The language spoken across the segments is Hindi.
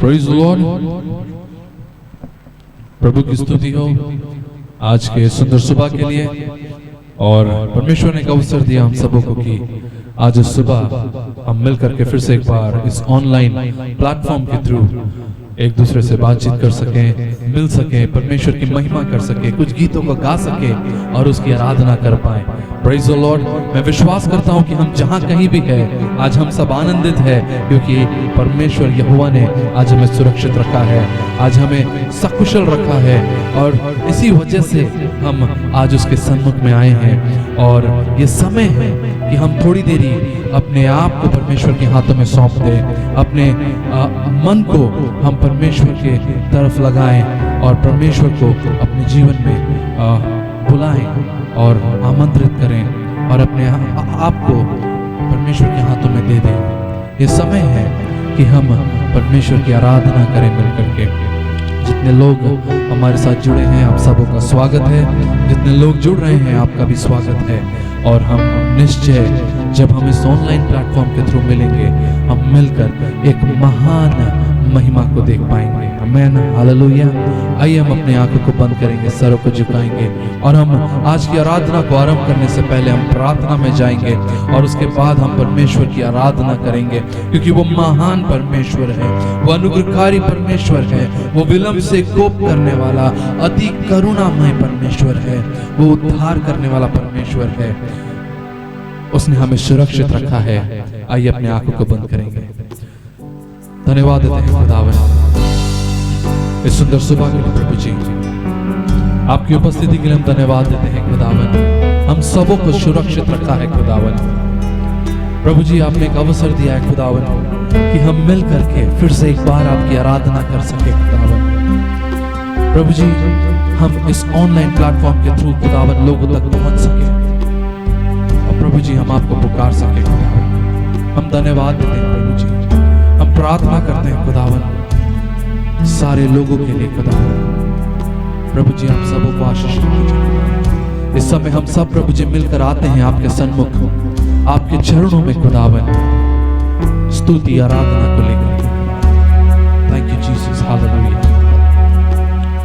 Praise the Lord. प्रभु की स्तुति हो आज के सुंदर सुबह के लिए। और परमेश्वर ने एक अवसर दिया हम सबों को कि आज इस सुबह हम मिलकर के फिर से एक बार इस ऑनलाइन प्लेटफॉर्म के थ्रू एक दूसरे से बातचीत कर सकें, मिल सकें, परमेश्वर की महिमा कर सकें, कुछ गीतों को गा सकें और उसकी आराधना कर पाएं। Praise the Lord. मैं विश्वास करता हूं कि हम जहां कहीं भी हैं आज हम सब आनंदित हैं, क्योंकि परमेश्वर यहोवा ने आज हमें सुरक्षित रखा है, आज हमें सकुशल रखा है और इसी वजह से हम आज उसके सन्मुख में आए हैं। और ये समय है कि हम थोड़ी देरी अपने आप को परमेश्वर के हाथों में सौंप दें, अपने मन को हम परमेश्वर के तरफ लगाएं और परमेश्वर को अपने जीवन में बुलाएं और आमंत्रित करें और अपने आप को परमेश्वर के हाथों में दे दें। ये समय है कि हम परमेश्वर की आराधना करें मिलकर के। जितने लोग हमारे साथ जुड़े हैं आप सबों का स्वागत है, जितने लोग जुड़ रहे हैं आपका भी स्वागत है। और हम निश्चय जब हम इस ऑनलाइन प्लेटफॉर्म के थ्रू मिलेंगे हम मिलकर एक महान महिमा को देख पाएंगे। आमीन, हालेलुया। आइए हम अपनी आंखों को बंद करेंगे, सरों को झुकाएंगे और हम आज की आराधना को आरंभ करने से पहले हम प्रार्थना में जाएंगे और उसके बाद हम परमेश्वर की आराधना करेंगे, क्योंकि वो महान परमेश्वर है, वो अनुग्रहकारी परमेश्वर है, वो विलंब से कोप करने वाला अति करुणामय परमेश्वर है, वो उद्धार करने वाला परमेश्वर है। उसने हमें सुरक्षित रखा है। आइए अपनी आंखों को बंद करेंगे। धन्यवाद देते हैं खुदावन इस सुंदर सुबह के लिए। प्रभु जी आपकी उपस्थिति के लिए हम धन्यवाद देते हैं खुदावन। हम सबों को सुरक्षित रखा है खुदावन। प्रभु जी आपने एक अवसर दिया है खुदावन कि हम मिल करके फिर से एक बार आपकी आराधना कर सके खुदावन। प्रभु जी हम इस ऑनलाइन प्लेटफॉर्म के थ्रू खुदावन लोगों तक पहुंच सके और प्रभु जी हम आपको पुकार सके खुदावन। हम धन्यवाद देते हैं प्रभु जी। हम प्रार्थना करते हैं खुदावन सारे लोगों के लिए खुदावन। प्रभु जी हम सबों को आशीष दीजिए। इस समय हम सब प्रभु जी मिलकर आते हैं आपके सन्मुख, आपके चरणों में खुदावन स्तुति आराधना को लेकर। Thank you Jesus, hallelujah.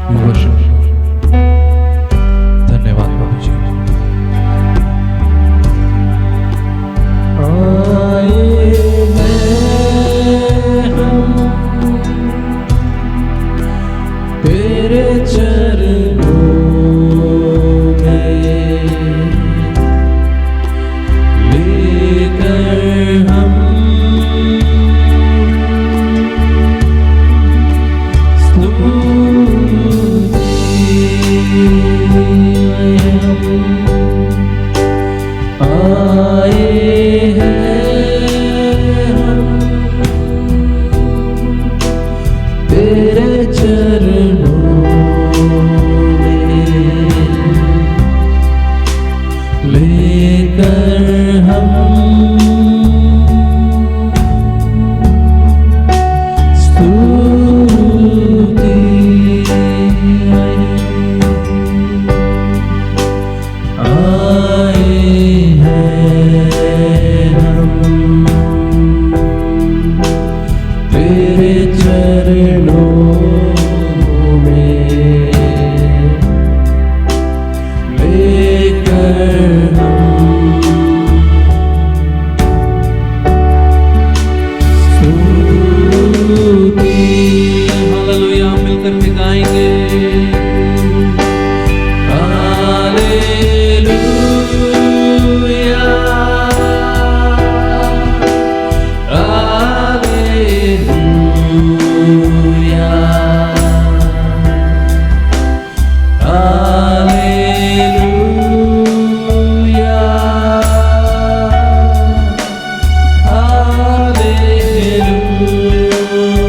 We worship you. धन्यवाद प्रभु जी। तेरे चरणों में लेकर हम आए हैं हम तेरे चरणों लेकर हम स्तुति आए हैं हम तेरे चरणों में लेकर हालेलुया मिलकर के गाएंगे। Hallelujah hallelujah hallelujah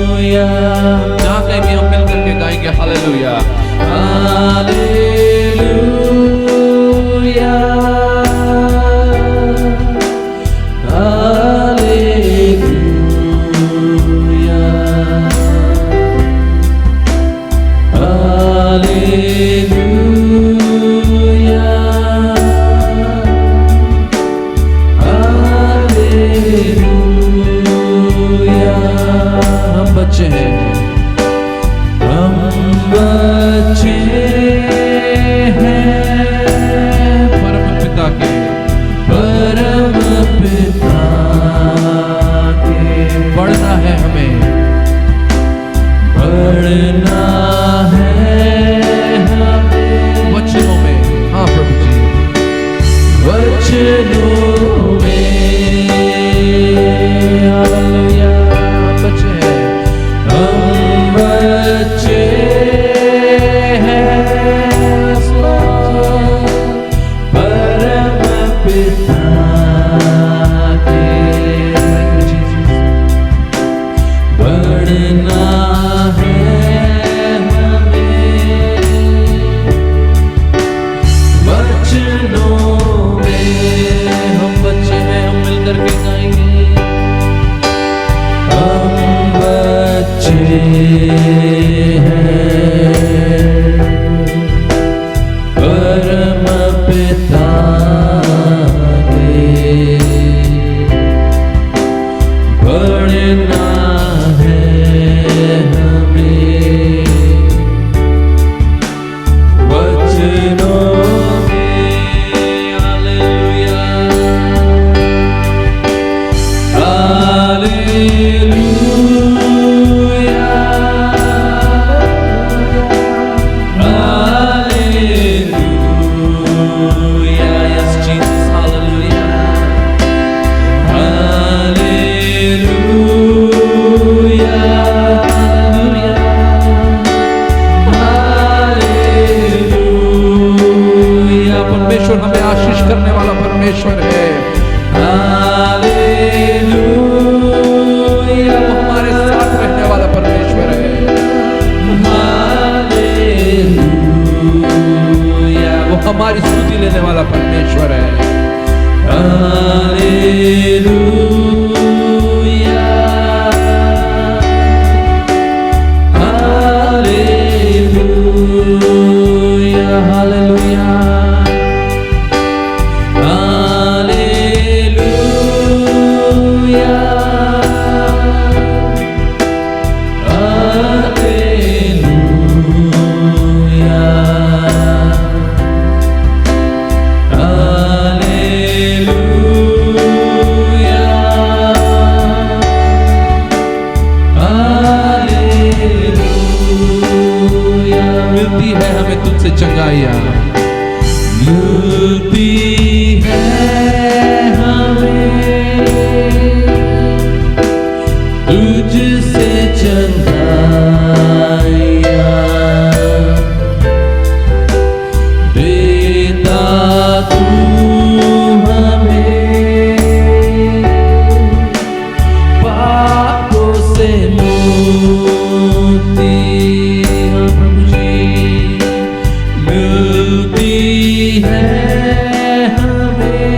hallelujah. जहाँ कहीं भी हम मिल करके गाएंगे hallelujah hallelujah hallelujah hallelujah hallelujah. हम बच्चे हैं हमारी स्तुति लेने वाला परमेश्वर है। हालेलुया, हालेलुया, हालेलुया, हालेलुया, मिलती है हमें तुझसे चंगाइयाँ, मिलती है हमें तुझसे चंगाइयाँ, देता तू हमें पापों से मुक्ति। मिलती है हमें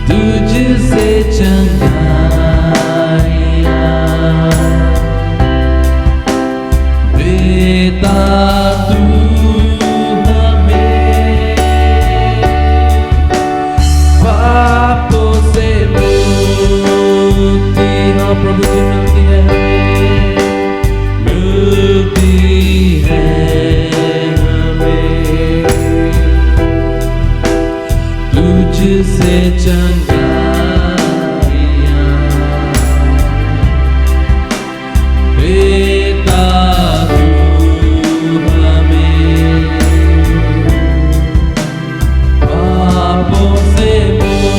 तुझसे चंगाइयाँ, देता तू हमें पापों से मुक्ति। हाँ प्रभु जी, मिलती है हमें, मिलती है हमें तुझसे चंगाइयाँ, देता तू हमें पापों से मुक्ति।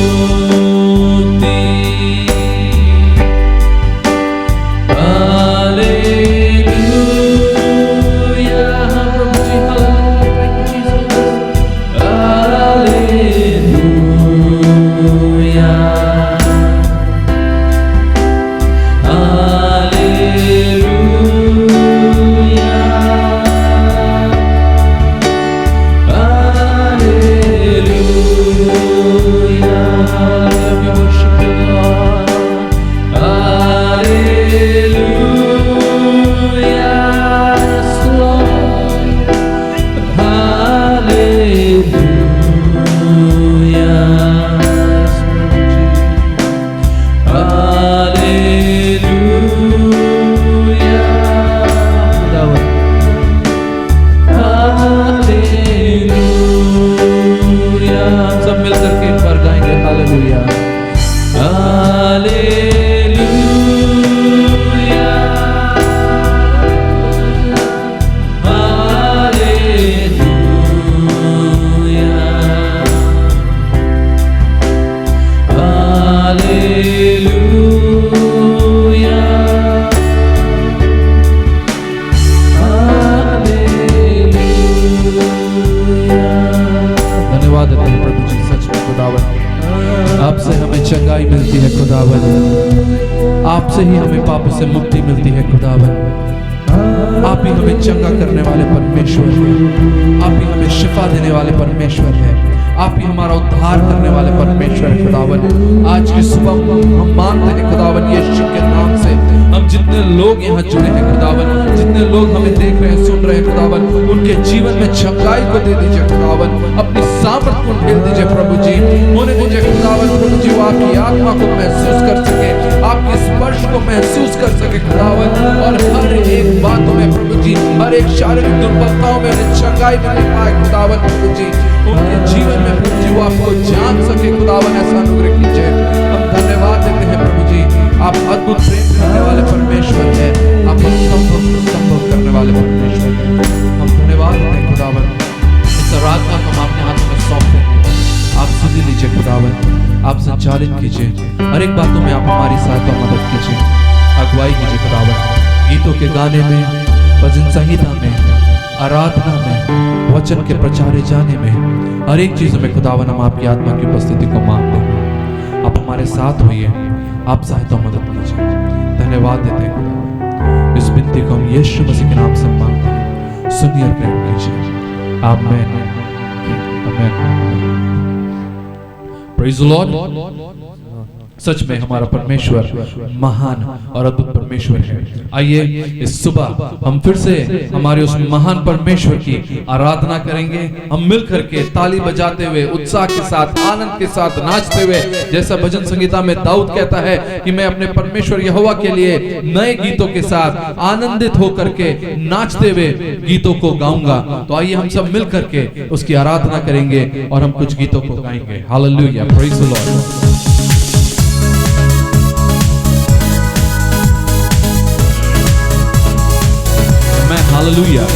धन्यवाद है प्रभु जी, सच में खुदावन आपसे हमें चंगाई मिलती है खुदावन, आपसे ही हमें पापों से मुक्ति मिलती है खुदावन। आप ही हमें चंगा करने वाले परमेश्वर हैं, आप ही हमें शिफा देने वाले परमेश्वर हैं, आप ही हमारा उद्धार करने वाले परमेश्वर है खुदावन। आज की सुबह हम मानते हैं खुदावन, यीशु के नाम से जितने लोग यहाँ जुड़े हैं खुदावन, जितने लोग हमें देख रहे हैं, सुन रहे हैं खुदावन, उनके जीवन में चंगाई को दे दीजिए खुदावन, अपनी सामर्थ को ढेल दीजिए प्रभु जी, होने दीजिए खुदावन प्रभु जी, वो आपकी आत्मा को महसूस कर सके, आपके स्पर्श को महसूस कर सके खुदावन, और हर एक बातों में प्रभु जी, हर एक शारीरिक दुर्बलताओं में उन्हें चंगाई मिल पाए खुदावन प्रभु जी, उनके जीवन में प्रभु जी वो आपको जान सके खुदावन, ऐसा अनुग्रह कीजिए। हम धन्यवाद देते हैं प्रभु जी, आप अद्भुत प्रेम करने वाले परमेश्वर हैं, आप संभव करने वाले परमेश्वर हैं। हम धन्यवाद देते हैं खुदावन, इस आराधना को हम आपके हाथों में सौंपते हैं, आप सुधी लीजिए खुदावन, आप संचालित कीजिए, हर एक बातों में आप हमारी सहायता मदद कीजिए, अगुवाई कीजिए खुदावन, गीतों के गाने में, भजन संहिता में, आराधना में, वचन के प्रचारे जाने में, हर एक चीज में खुदावन हम आपकी आत्मा की उपस्थिति को मांगते हैं। आप हमारे साथ होइए, आप सहायता मदद कीजिए। धन्यवाद देते हैं खुदावन, इस विनती को हम यीशु मसीह के नाम से मांगते हैं, सुनिए और प्रेम कीजिए। आमीन आमीन। Praise the Lord. सच में हमारा परमेश्वर महान और अद्भुत परमेश्वर है। आइए इस सुबह हम फिर से हमारे उस महान परमेश्वर की आराधना करेंगे, हम मिल करके ताली बजाते हुए, उत्साह के साथ, आनंद के साथ नाचते हुए, जैसा भजन संगीता में दाऊद कहता है कि मैं अपने परमेश्वर यहोवा के लिए नए गीतों के साथ आनंदित होकर के नाचते हुए गीतों को गाऊंगा। तो आइए हम सब मिल करके उसकी आराधना करेंगे और हम कुछ गीतों को गाएंगे। Hallelujah, praise the Lord. Hallelujah.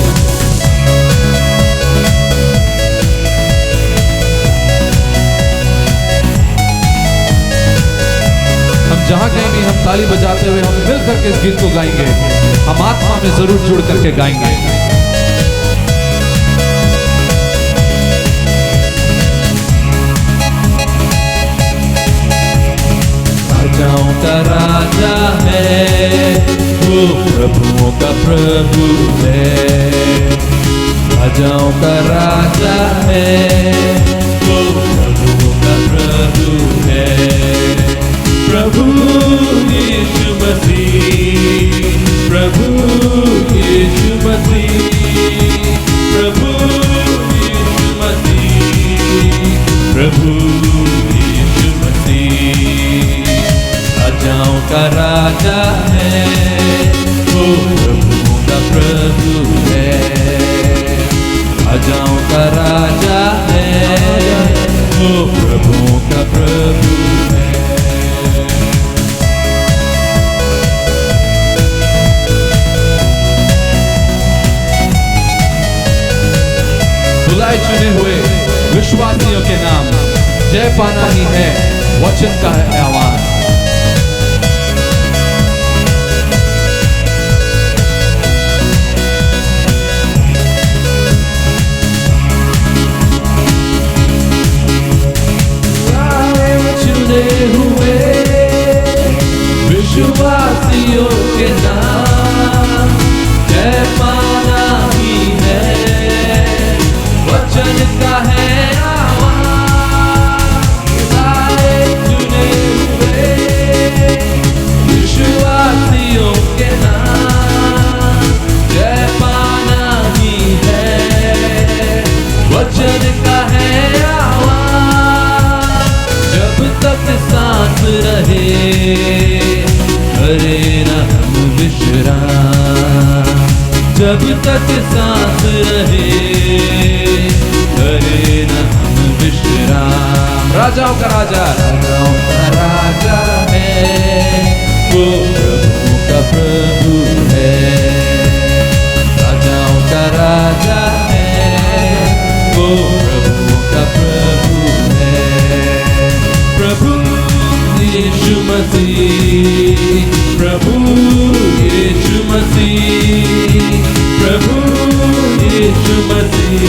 हम जहां कहीं भी हम ताली बजाते हुए हम मिल करके इस गीत को गाएंगे, हम आत्मा में जरूर जुड़ करके गाएंगे। राजाओं का राजा है, वो प्रभुओं का प्रभु है। राजाओं का राजा है, वो प्रभुओं का प्रभु है। प्रभु यीशु मसीह, प्रभु यीशु मसीह, प्रभु यीशु मसीह, प्रभु यीशु मसीह। राजाओं का राजा है, वो प्रभुओं का प्रभु है। राजाओं का राजा है, वो प्रभुओं का प्रभु है। बुलाए चुने हुए विश्वासियों के नाम जय पाना ही है, वचन का है आह्वान। हुए विश्वासियों के नाम जय पाना ही है, वचन का है आह्वान। सारे चुने हुए विश्वासियों के नाम जय पाना ही है, वचन का है आह्वान। जब तक सांस रहे करे न हम विश्राम, जब तक सांस रहे करे न हम विश्राम। राजाओं का राजा, राजाओं का राजा है, वो प्रभु का प्रभु है। राजाओं का राजा है, वो प्रभु का प्रभु है। प्रभु यीशु मसीह, प्रभु यीशु मसीह, प्रभु यीशु मसीह,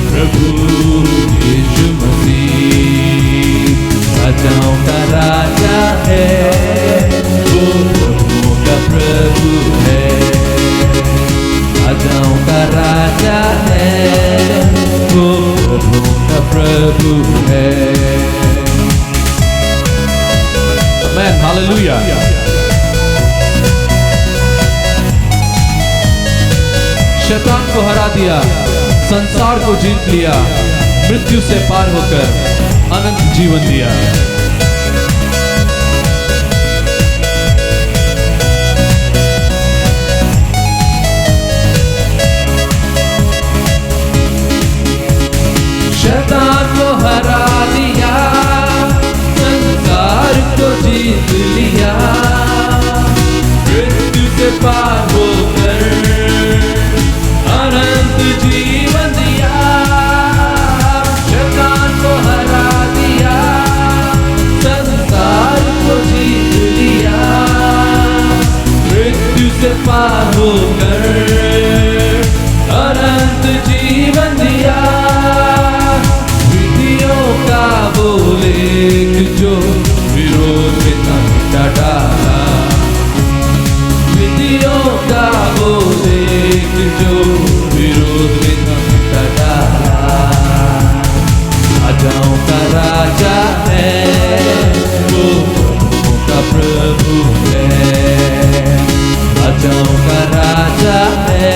प्रभु यीशु मसीह। राजाओं का राजा है, वो प्रभुओं का प्रभु है। राजाओं का राजा है, वो प्रभुओं का प्रभु है। आमेन, हालेलुया। शैतान को हरा दिया, संसार को जीत लिया, मृत्यु से पार होकर अनंत जीवन दिया। शैतान को हरा दिया, संसार को जीत लिया, मृत्यु से पार होकर अनंत जीवन दिया। शैतान को हरा दिया, संसार को जीत लिया, मृत्यु से पार होकर अनंत जीवन दिया। का वो लेख जो विरोध में न मिटा डाला, विधियों का वो लेख जो विरोध में न मिटा डाला। राजाओं का राजा है, वो प्रभुओं का प्रभु है। राजाओं का राजा है,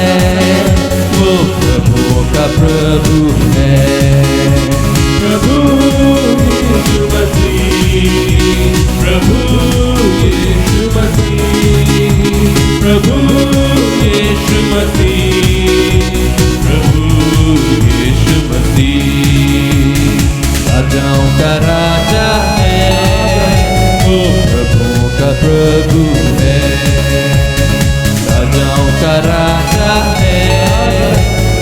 वो प्रभुओं का प्रभु है। प्रभु यीशु मसीह, प्रभु यीशु मसीह, प्रभु यीशु मसीह, प्रभु यीशु मसीह। राजाओं का राजा है, वो प्रभुओं का प्रभु है। राजाओं का राजा है,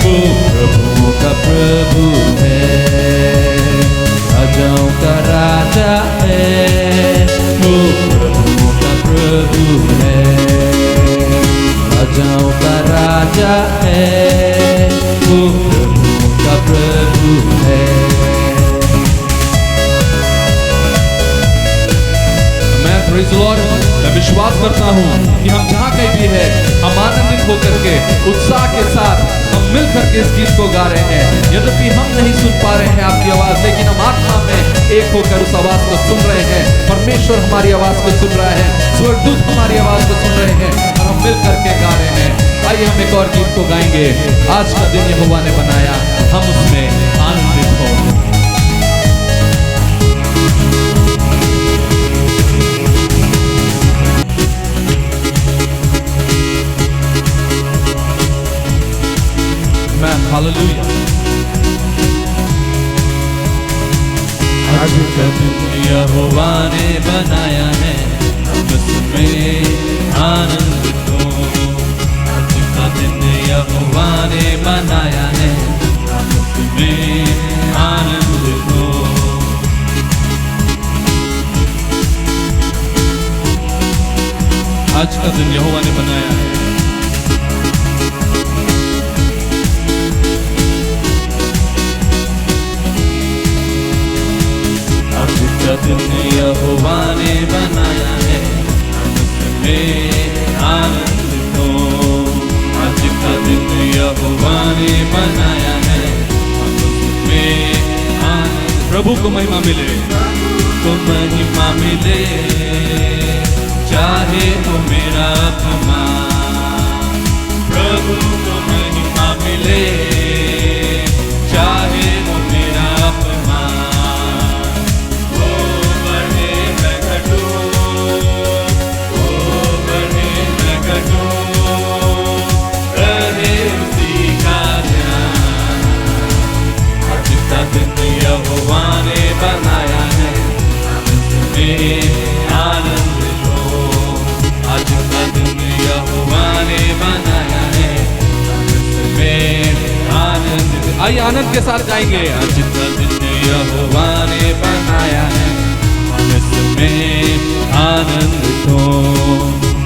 वो प्रभुओं का प्रभु है। राजाओं का राजा है, वो प्रभुओं का प्रभु है। राजाओं का राजा है, वो प्रभुओं का प्रभु है। प्रेज़ द लॉर्ड, मैं विश्वास करता हूँ कि हम जहाँ कहीं भी है, हम आनंदित होकर के उत्साह के साथ हम मिल करके इस गीत को गा रहे हैं। यद्यपि हम नहीं सुन पा रहे हैं आपकी आवाज, लेकिन हम आत्मा में एक होकर उस आवाज को सुन रहे हैं। परमेश्वर हमारी आवाज को सुन रहा है, स्वर्गदूत हमारी आवाज को सुन रहे हैं और हम मिल करके गा रहे हैं। आइए हम एक और गीत को गाएंगे। आज का दिन यहोवा ने बनाया, हम उसमें आनंदित हो। हालेलुया। आज का दिन यहोवा ने बनाया है, हम उसमें आनंदित हो। आज का दिन यहोवा ने बनाया है, हम उसमें आनंदित हो। आज का दिन यहोवा ने बनाया है, दिन यहोवा ने बनाया है, हम उसमें आनंदित हो। आज का दिन यहोवा ने बनाया है, हम उसमें आनंदित। प्रभु को महिमा मिले, को महिमा मिले, चाहे तो मेरा अपमान। प्रभु को महिमा मिले, चाहे तो मेरा अपमान। यहोवा ने बनाया है, उसमें आनंदित हो। आज का दिन यहोवा ने बनाया है, उसमें आनंदित। आइए आनंद के साथ गाएंगे। आज का दिन यहोवा ने बनाया है, उसमें आनंदित हो।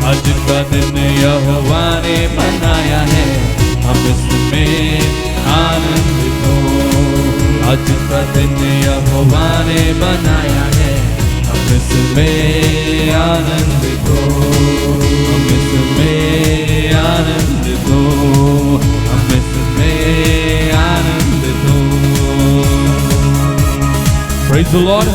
आज का दिन यहोवा ने बनाया है, हम इसमें आनंदित हो। आज का दिन यहोवा ने बनाया है, हम इसमें आनंदित हो। हम इसमें आनंदित हो, हम इसमें आनंदित हो। Praise the Lord.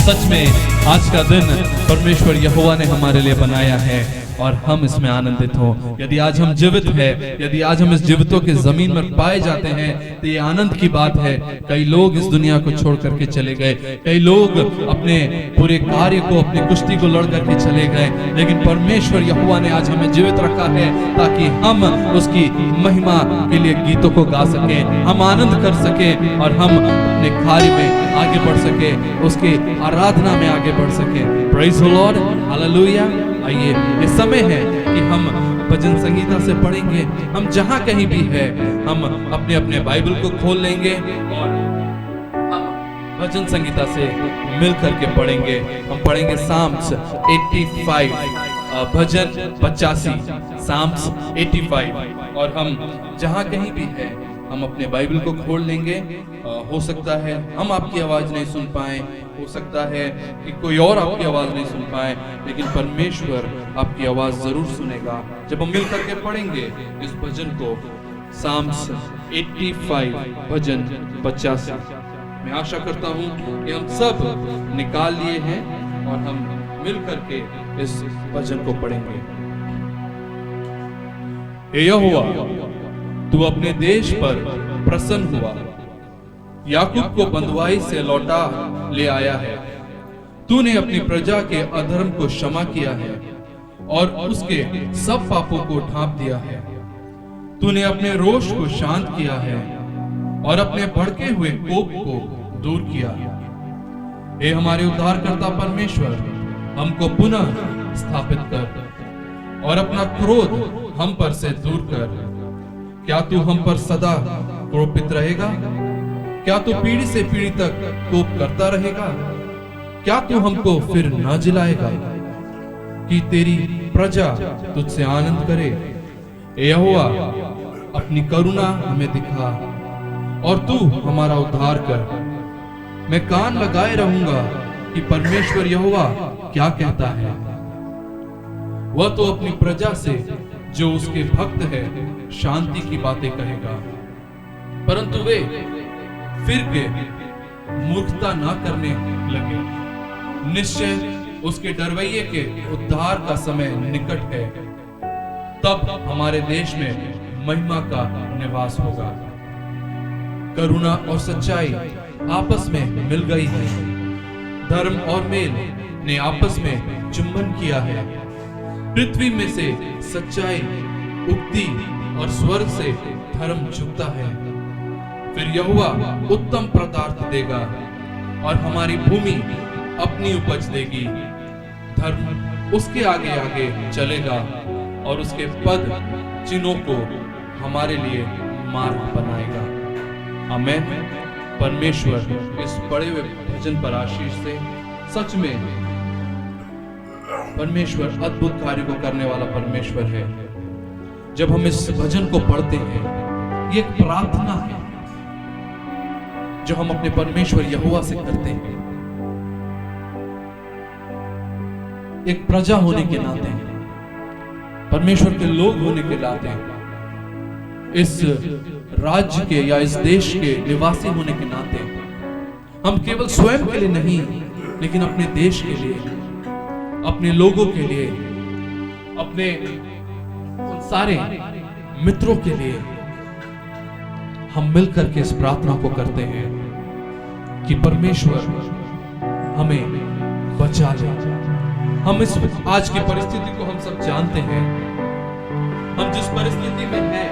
सच में आज का दिन परमेश्वर यहोवा ने हमारे लिए बनाया है और हम इसमें आनंदित हों। यदि आज हम जीवित हैं, यदि आज हम इस जीवितों के जमीन में पाए जाते हैं, तो ये आनंद की बात है। कई लोग इस दुनिया को छोड़ करके चले गए, कई लोग अपने पूरे कार्य को, अपनी कुश्ती को लड़ करके चले गए, लेकिन परमेश्वर यहोवा ने आज हमें जीवित रखा है ताकि हम उसकी महिमा के लिए गीतों को गा सकें, हम आनंद कर सकें और हम अपने कार्य में आगे बढ़ सके, उसके आराधना में आगे बढ़ सके। Praise the Lord, hallelujah. आइए, ये समय है कि हम भजन संगीता से पढ़ेंगे। हम जहां कहीं भी है, हम अपने अपने बाइबल को खोल लेंगे और हम भजन संगीता से मिल करके पढ़ेंगे। हम पढ़ेंगे साम्स 85, भजन 85, साम्स 85। और हम जहां कहीं भी है, हम अपने बाइबल को खोल लेंगे। हो सकता है हम आपकी आवाज नहीं सुन पाए, हो सकता है कि कोई और आपकी आवाज नहीं सुन पाए, लेकिन परमेश्वर आपकी आवाज जरूर सुनेगा जब हम मिलकर के पढ़ेंगे इस भजन को, साम्स 85, भजन 85। मैं आशा करता हूं कि हम सब निकाल लिए हैं और हम मिलकर के इस भजन को पढ़ेंगे। हे यहोवा, तू अपने देश पर प्रसन्न हुआ, याकूब को बंधुआई से लौटा ले आया है। तूने अपनी प्रजा के अधर्म को क्षमा किया है और उसके सब पापों को ढांप दिया है। तूने अपने रोष को शांत किया है और अपने भड़के हुए कोप को दूर किया। हे हमारे उद्धारकर्ता परमेश्वर, हमको पुनः स्थापित कर और अपना क्रोध हम पर से दूर कर। क्या तू हम पर सदा क्रोधित रहेगा? क्या तू पीढ़ी से पीढ़ी तक कोप करता रहेगा? क्या तू हमको फिर न जिलाएगा कि तेरी प्रजा तुझसे आनंद करे? यहोवा, अपनी करुणा हमें दिखा और तू हमारा उद्धार कर। मैं कान लगाए रहूंगा कि परमेश्वर यहोवा क्या कहता है। वह तो अपनी प्रजा से, जो उसके भक्त है, शांति की बातें कहेगा, परंतु वे फिर के मूर्खता ना करने लगे। निश्चय उसके डरवैये के उद्धार का समय निकट है, तब हमारे देश में महिमा का निवास होगा। करुणा और सच्चाई आपस में मिल गई है, धर्म और मेल ने आपस में चुंबन किया है। पृथ्वी में से सच्चाई उगती और स्वर्ग से धर्म झुकता है। फिर यहोवा उत्तम पदार्थ देगा और हमारी भूमि अपनी उपज देगी। धर्म उसके आगे आगे चलेगा और उसके पद चिन्हों को हमारे लिए मार्ग बनाएगा। आमीन। परमेश्वर इस पढ़े हुए भजन पर आशीष से, सच में परमेश्वर अद्भुत कार्य को करने वाला परमेश्वर है। जब हम इस भजन को पढ़ते हैं, ये एक प्रार्थना है जो हम अपने परमेश्वर यहोवा से करते हैं। एक प्रजा होने के नाते, परमेश्वर के लोग होने के नाते, इस राज्य के या इस देश के निवासी होने के नाते, हम केवल स्वयं के लिए नहीं, लेकिन अपने देश के लिए, अपने लोगों के लिए, अपने उन सारे मित्रों के लिए हम मिलकर के इस प्रार्थना को करते हैं कि परमेश्वर हमें बचा ले। हम इस आज की परिस्थिति को हम सब जानते हैं। हम जिस परिस्थिति में हैं,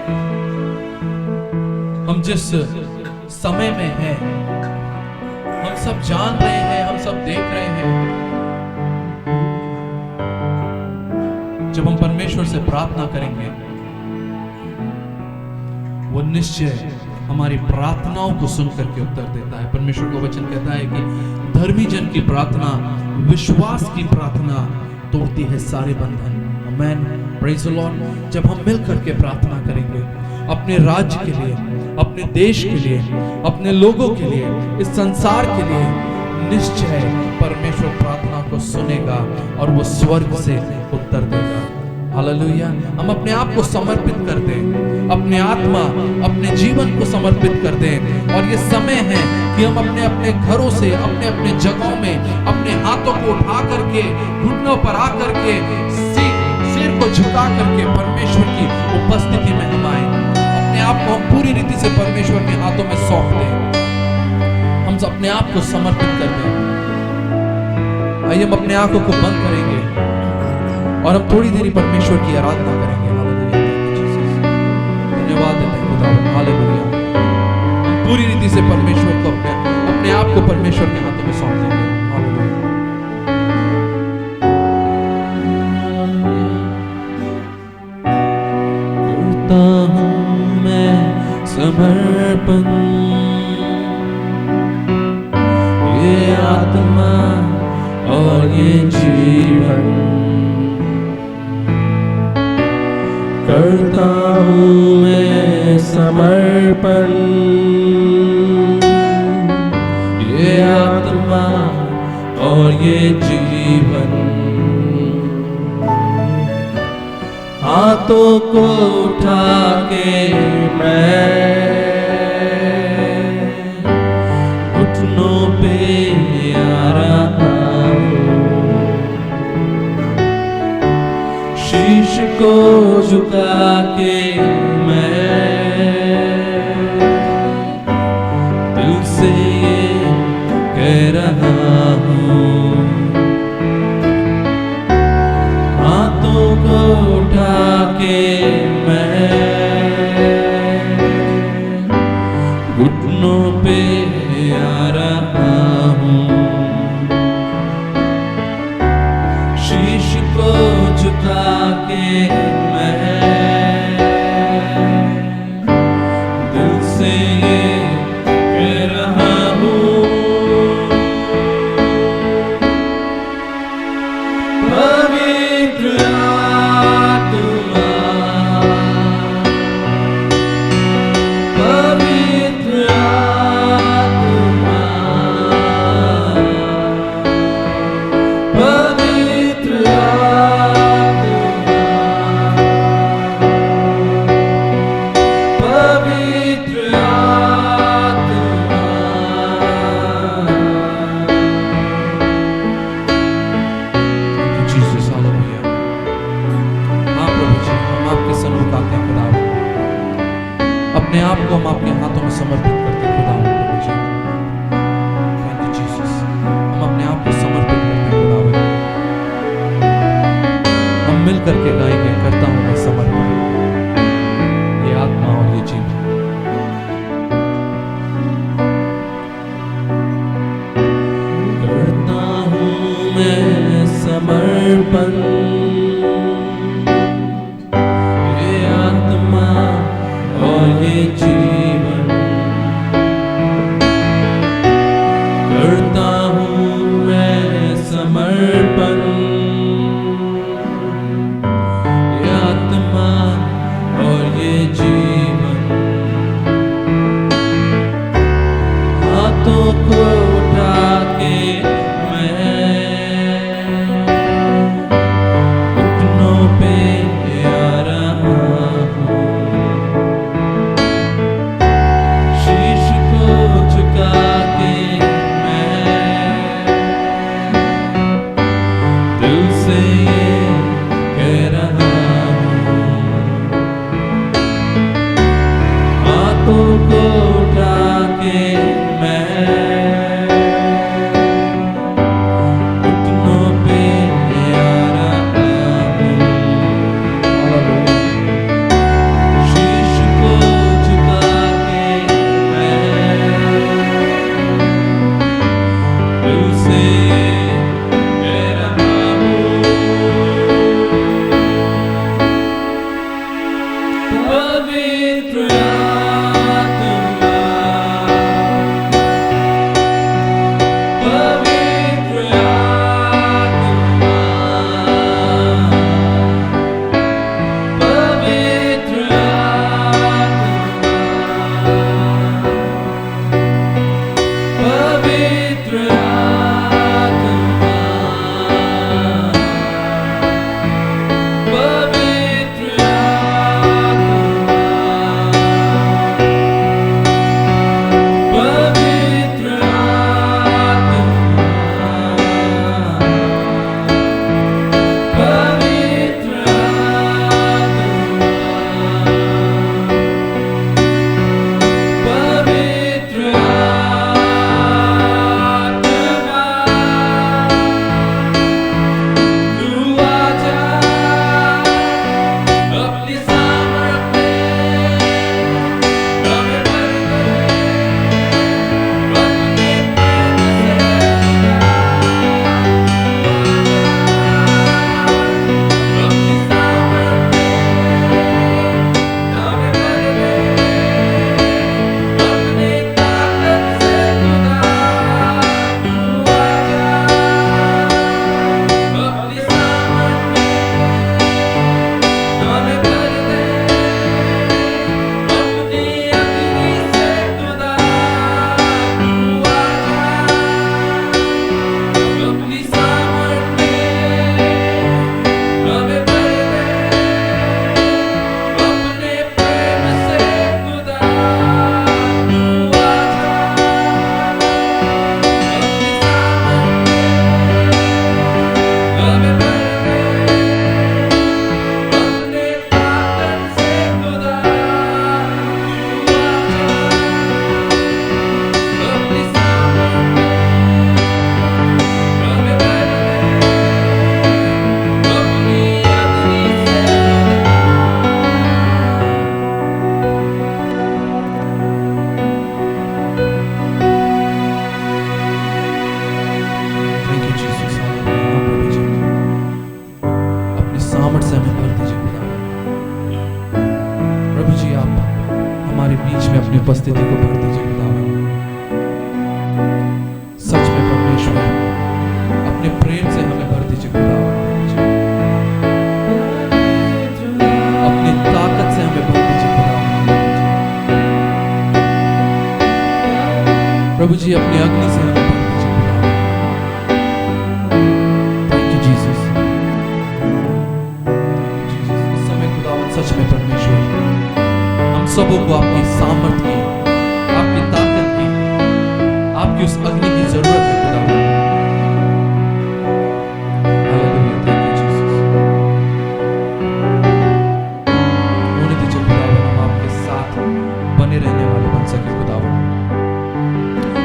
हम जिस समय में हैं, हम सब जान रहे हैं, हम सब देख रहे हैं। जब हम परमेश्वर से प्रार्थना करेंगे, वो निश्चय हमारी प्रार्थनाओं को सुन करके उत्तर देता है। परमेश्वर का वचन कहता है कि धर्मी जन की प्रार्थना, विश्वास की प्रार्थना तोड़ती है सारे बंधन। आमीन। Praise the Lord. जब हम मिल करके प्रार्थना करेंगे अपने राज्य के लिए, अपने देश के लिए, अपने लोगों के लिए, इस संसार के लिए, निश्चय परमेश्वर प्रार्थना को सुनेगा और वो स्वर्ग से उत्तर देगा। हालेलुया। हम अपने आप को समर्पित कर दें, अपने आत्मा, अपने जीवन को समर्पित कर दें। और ये समय है कि हम अपने अपने घरों से, अपने अपने जगहों में अपने हाथों को उठा करके, घुटनों पर आ करके सिर को को झुका करके परमेश्वर की उपस्थिति में हम आए, अपने आप को हम पूरी रीति से परमेश्वर के हाथों में सौंप दें, हम अपने आप को समर्पित कर दें। आइए हम अपने आंखों को बंद करेंगे और हम थोड़ी देरी परमेश्वर की आराधना करेंगे। धन्यवाद देते हैं खुदावन, हालेलुया। हम पूरी रीति से परमेश्वर को अपने आप को परमेश्वर के हाथों में सौंप देंगे। हालेलुया। करता हूँ मैं समर्पण, ये आत्मा और ये जीवन, करता हूँ मैं समर्पण, ये आत्मा और ये जीवन, हाथों को उठा के मैं घुटनों पे आ रहा हूँ, शीश को झुका के मैं दिल से ये कह रहा हूँ, हाथों को उठा के मैं घुटनों पे आ रहा हूँ, शीश को झुका के मैं दिल से ये कह रहा हूँ, पवित्र आत्मा, पवित्र आत्मा, पवित्र आत्मा, पवित्र आत्मा, जीसस, हालेलुया। हाँ प्रभु जी, हम आपके सन्मुख आते हैं खुदावन, अपने आप को हम आपके हाथों में समर्पित करते हैं खुदावन। प्रभु जी, थैंक यू जीसस, हम अपने आप को समर्पित करते हैं खुदावन। हम मिल करके गाएंगे, करता हूँ मैं समर्पण, ये आत्मा और ये जीवन। करता हूँ मैं समर्पण, ये आत्मा और ये जीवन, करता हूँ मैं समर्पण, ये आत्मा और ये जीवन, हाथों को उठा के मैं घुटनों पे आ रहा हूँ, शीश को झुका के मैं दिल उपस्थिति को भर दीजिए खुदावन। सच में परमेश्वर अपने प्रेम से हमें भर दीजिए खुदावन। अपनी ताकत से हमें भर दीजिए खुदावन। प्रभु जी अपनी अग्नि से हमें भर दीजिए खुदावन। Thank you Jesus. इस समय खुदावन सच में परमेश्वर हम सबों को आपकी सामर्थ की, आपकी ताकत की, आपकी उस अग्नि की जरूरत है खुदावन। Hallelujah, thank you Jesus. होने दीजिए खुदावन, हम आपके साथ बने रहने वाले बन सके खुदावन।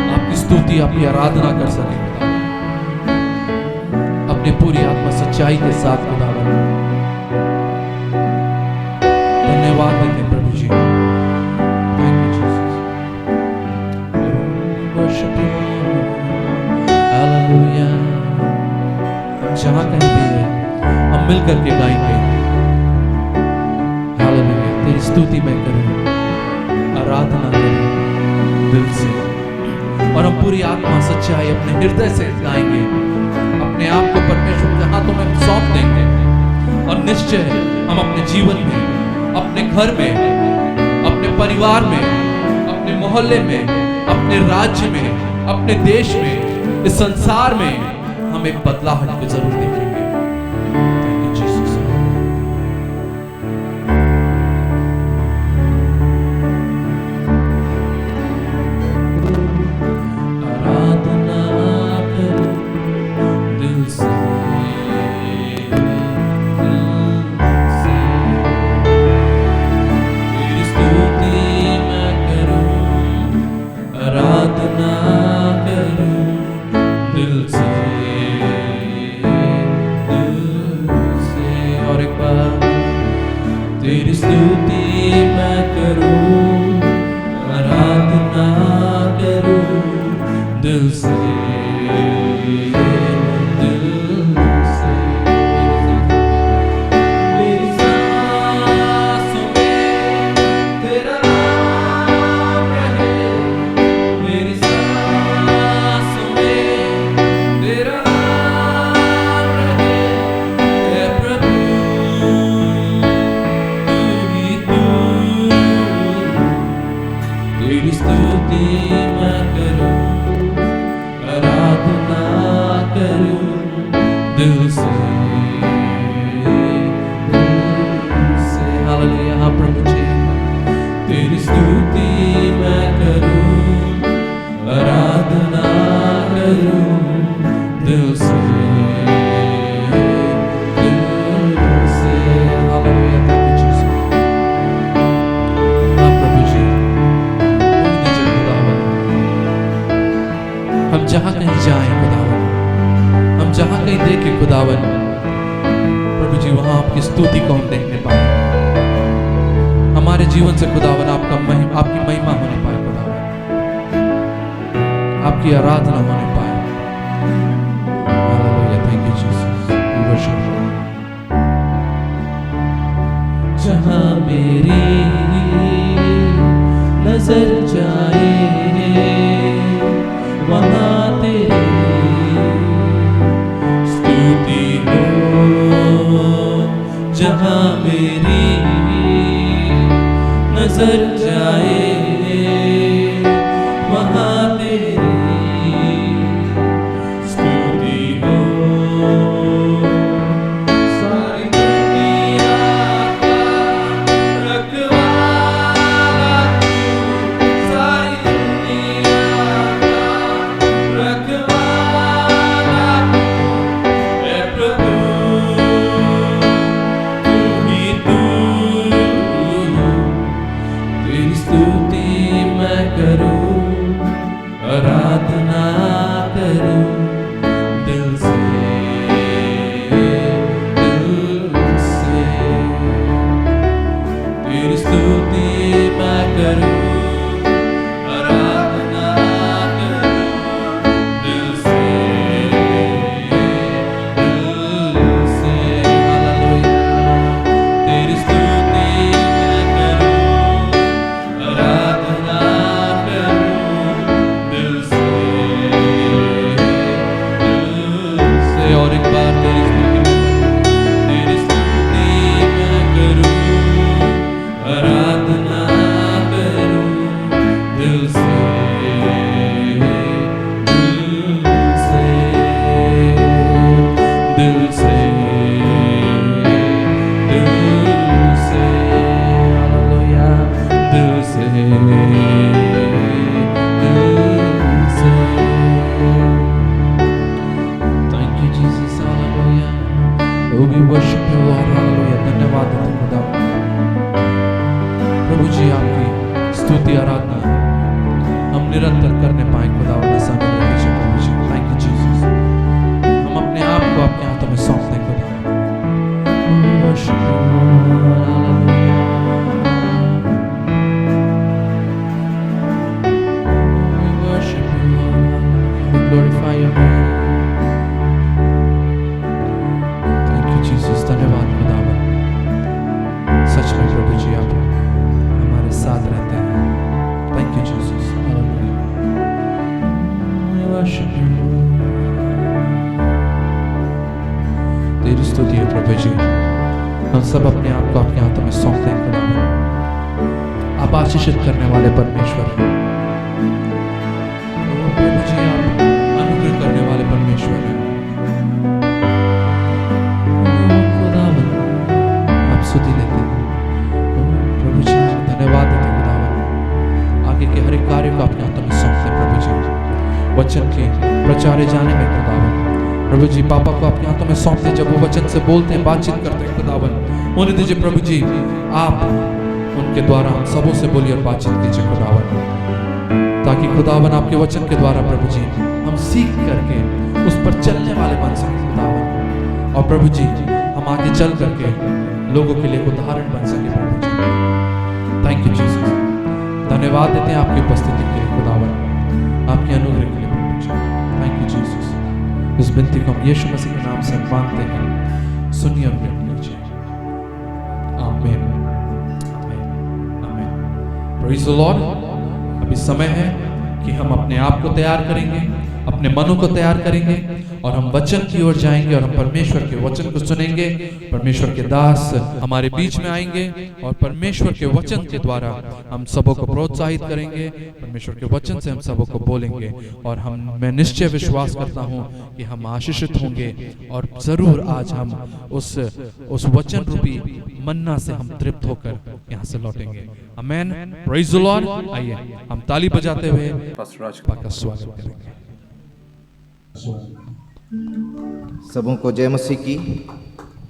आपकी स्तुति, आपकी आराधना कर सके खुदावन, अपनी पूरी आत्मा सच्चाई के साथ खुदावन। धन्यवाद देते हैं प्रभु जी। Thank you Jesus. Worship you. Hallelujah. जहां कहीं भी है हम मिल करके गाएंगे। हालेलुया। तेरी स्तुति मैं करूं, आराधना करूं दिल से, और हम पूरी आत्मा सच्चाई अपने हृदय से गाएंगे। अपने आप को परमेश्वर के हाथों में सौंप देंगे, और निश्चय हम अपने जीवन में, अपने घर में, अपने परिवार में, अपने मोहल्ले में, अपने राज्य में, अपने देश में, इस संसार में हम एक बदलाहट को जरूर देखेंगे। Thank you Jesus. आराधना करो दिल से, तेरी स्तुति मैं करूं, आराधना करूं दिल से, और एक बार तेरी स्तुति मैं करूं, आराधना करूं दिल से, दिल से। मेरी सांसों में तेरा नाम रहे, मेरी सांसों में तेरा नाम रहे, हे प्रभु तू ही तू। तेरी स्तुति मैं करूं, आराधना करूं दिल से, दिल से। हालेलुया। हाँ प्रभु जी, तेरी स्तुति मैं करूं, आराधना करूं दिल से, दिल से। Hallelujah, thank you Jesus. हाँ प्रभु जी, बोल दीजिए खुदावन, हम जहां कहीं जाएं खुदावन, हम जहां कहीं देखें खुदावन, प्रभु जी वहां आपकी स्तुति को हम देखने पाए। हमारे जीवन से खुदावन आपकी महिमा होने पाए खुदावन, आपकी आराधना होने पाए। Hallelujah, thank you Jesus. We worship you. जहां मेरी नजर जाए वहां तेरी स्तुति हो, जहां मेरी नजर जाए वहां तेरी स्तुति हो। सारी दुनिया का रखवाला तू, सारी दुनिया का रखवाला तू, हे प्रभु तू ही we worship you, Lord. Hallelujah. धन्यवाद देते खुदा। प्रभु जी आपकी स्तुति आराधना हम निरंतर करने पाए खुदा। प्रभु जी थैंक यू जीसस। हम अपने आप को आपके हाथों में सौंप दें खुदा। We worship you, Lord. Hallelujah. We worship you, Lord. We glorify your name. धन्यवाद खुदावन। सच में प्रभु जी आप हमारे साथ रहते हैं। Thank you Jesus. तेरी स्तुति है प्रभु जी। हम सब अपने आप को आपके हाथों में सौंप दें खुदावन। आप आशीषित करने वाले परमेश्वर हैं प्रभु जी। आप अनुग्रह करने वाले परमेश्वर हैं। स्तुति लेते हैं प्रभु जी। धन्यवाद देते खुदावन। आगे के हर एक कार्य को आपके हाथों में सौंपते हैं प्रभु जी। वचन के प्रचारे जाने में खुदावन प्रभु जी पापा को आपके हाथों में सौंपते। जब वो वचन से बोलते हैं, बातचीत करते हैं खुदावन, होने दीजिए प्रभु जी। आप उनके द्वारा हम सबों से बोलिए और बातचीत कीजिए खुदावन, ताकि खुदावन आपके वचन के द्वारा प्रभु जी हम सीख करके उस पर चलने वाले बन सके खुदावन। और प्रभु जी हम आगे चल करके लोगों के लिए उदाहरण बन सके प्रभु जी। Thank you Jesus. धन्यवाद देते हैं आपकी उपस्थिति के लिए खुदावन, आपके अनुग्रह के लिए प्रभु जी। Thank you Jesus. इस विनती को हम यीशु मसीह के नाम से मांगते हैं, सुनिए और ग्रहण कीजिए। आमीन आमीन आमीन। Praise the Lord. अभी समय है कि हम अपने आप को तैयार करेंगे, अपने मनों को तैयार करेंगे और हम वचन की ओर जाएंगे और हम परमेश्वर के वचन को सुनेंगे। परमेश्वर के दास हमारे बीच में आएंगे और परमेश्वर के वचन के द्वारा हम सबों को प्रोत्साहित करेंगे। परमेश्वर के वचन से हम सबों को बोलेंगे और मैं निश्चय विश्वास करता हूं कि हम आशीषित होंगे और जरूर आज हम उस वचन रूपी मन्ना से हम तृप्त होकर यहाँ से लौटेंगे। आमेन। Praise the Lord. आइए हम ताली बजाते हुए पास्टर राजपाल का स्वागत करेंगे। सबों को जय मसीह की।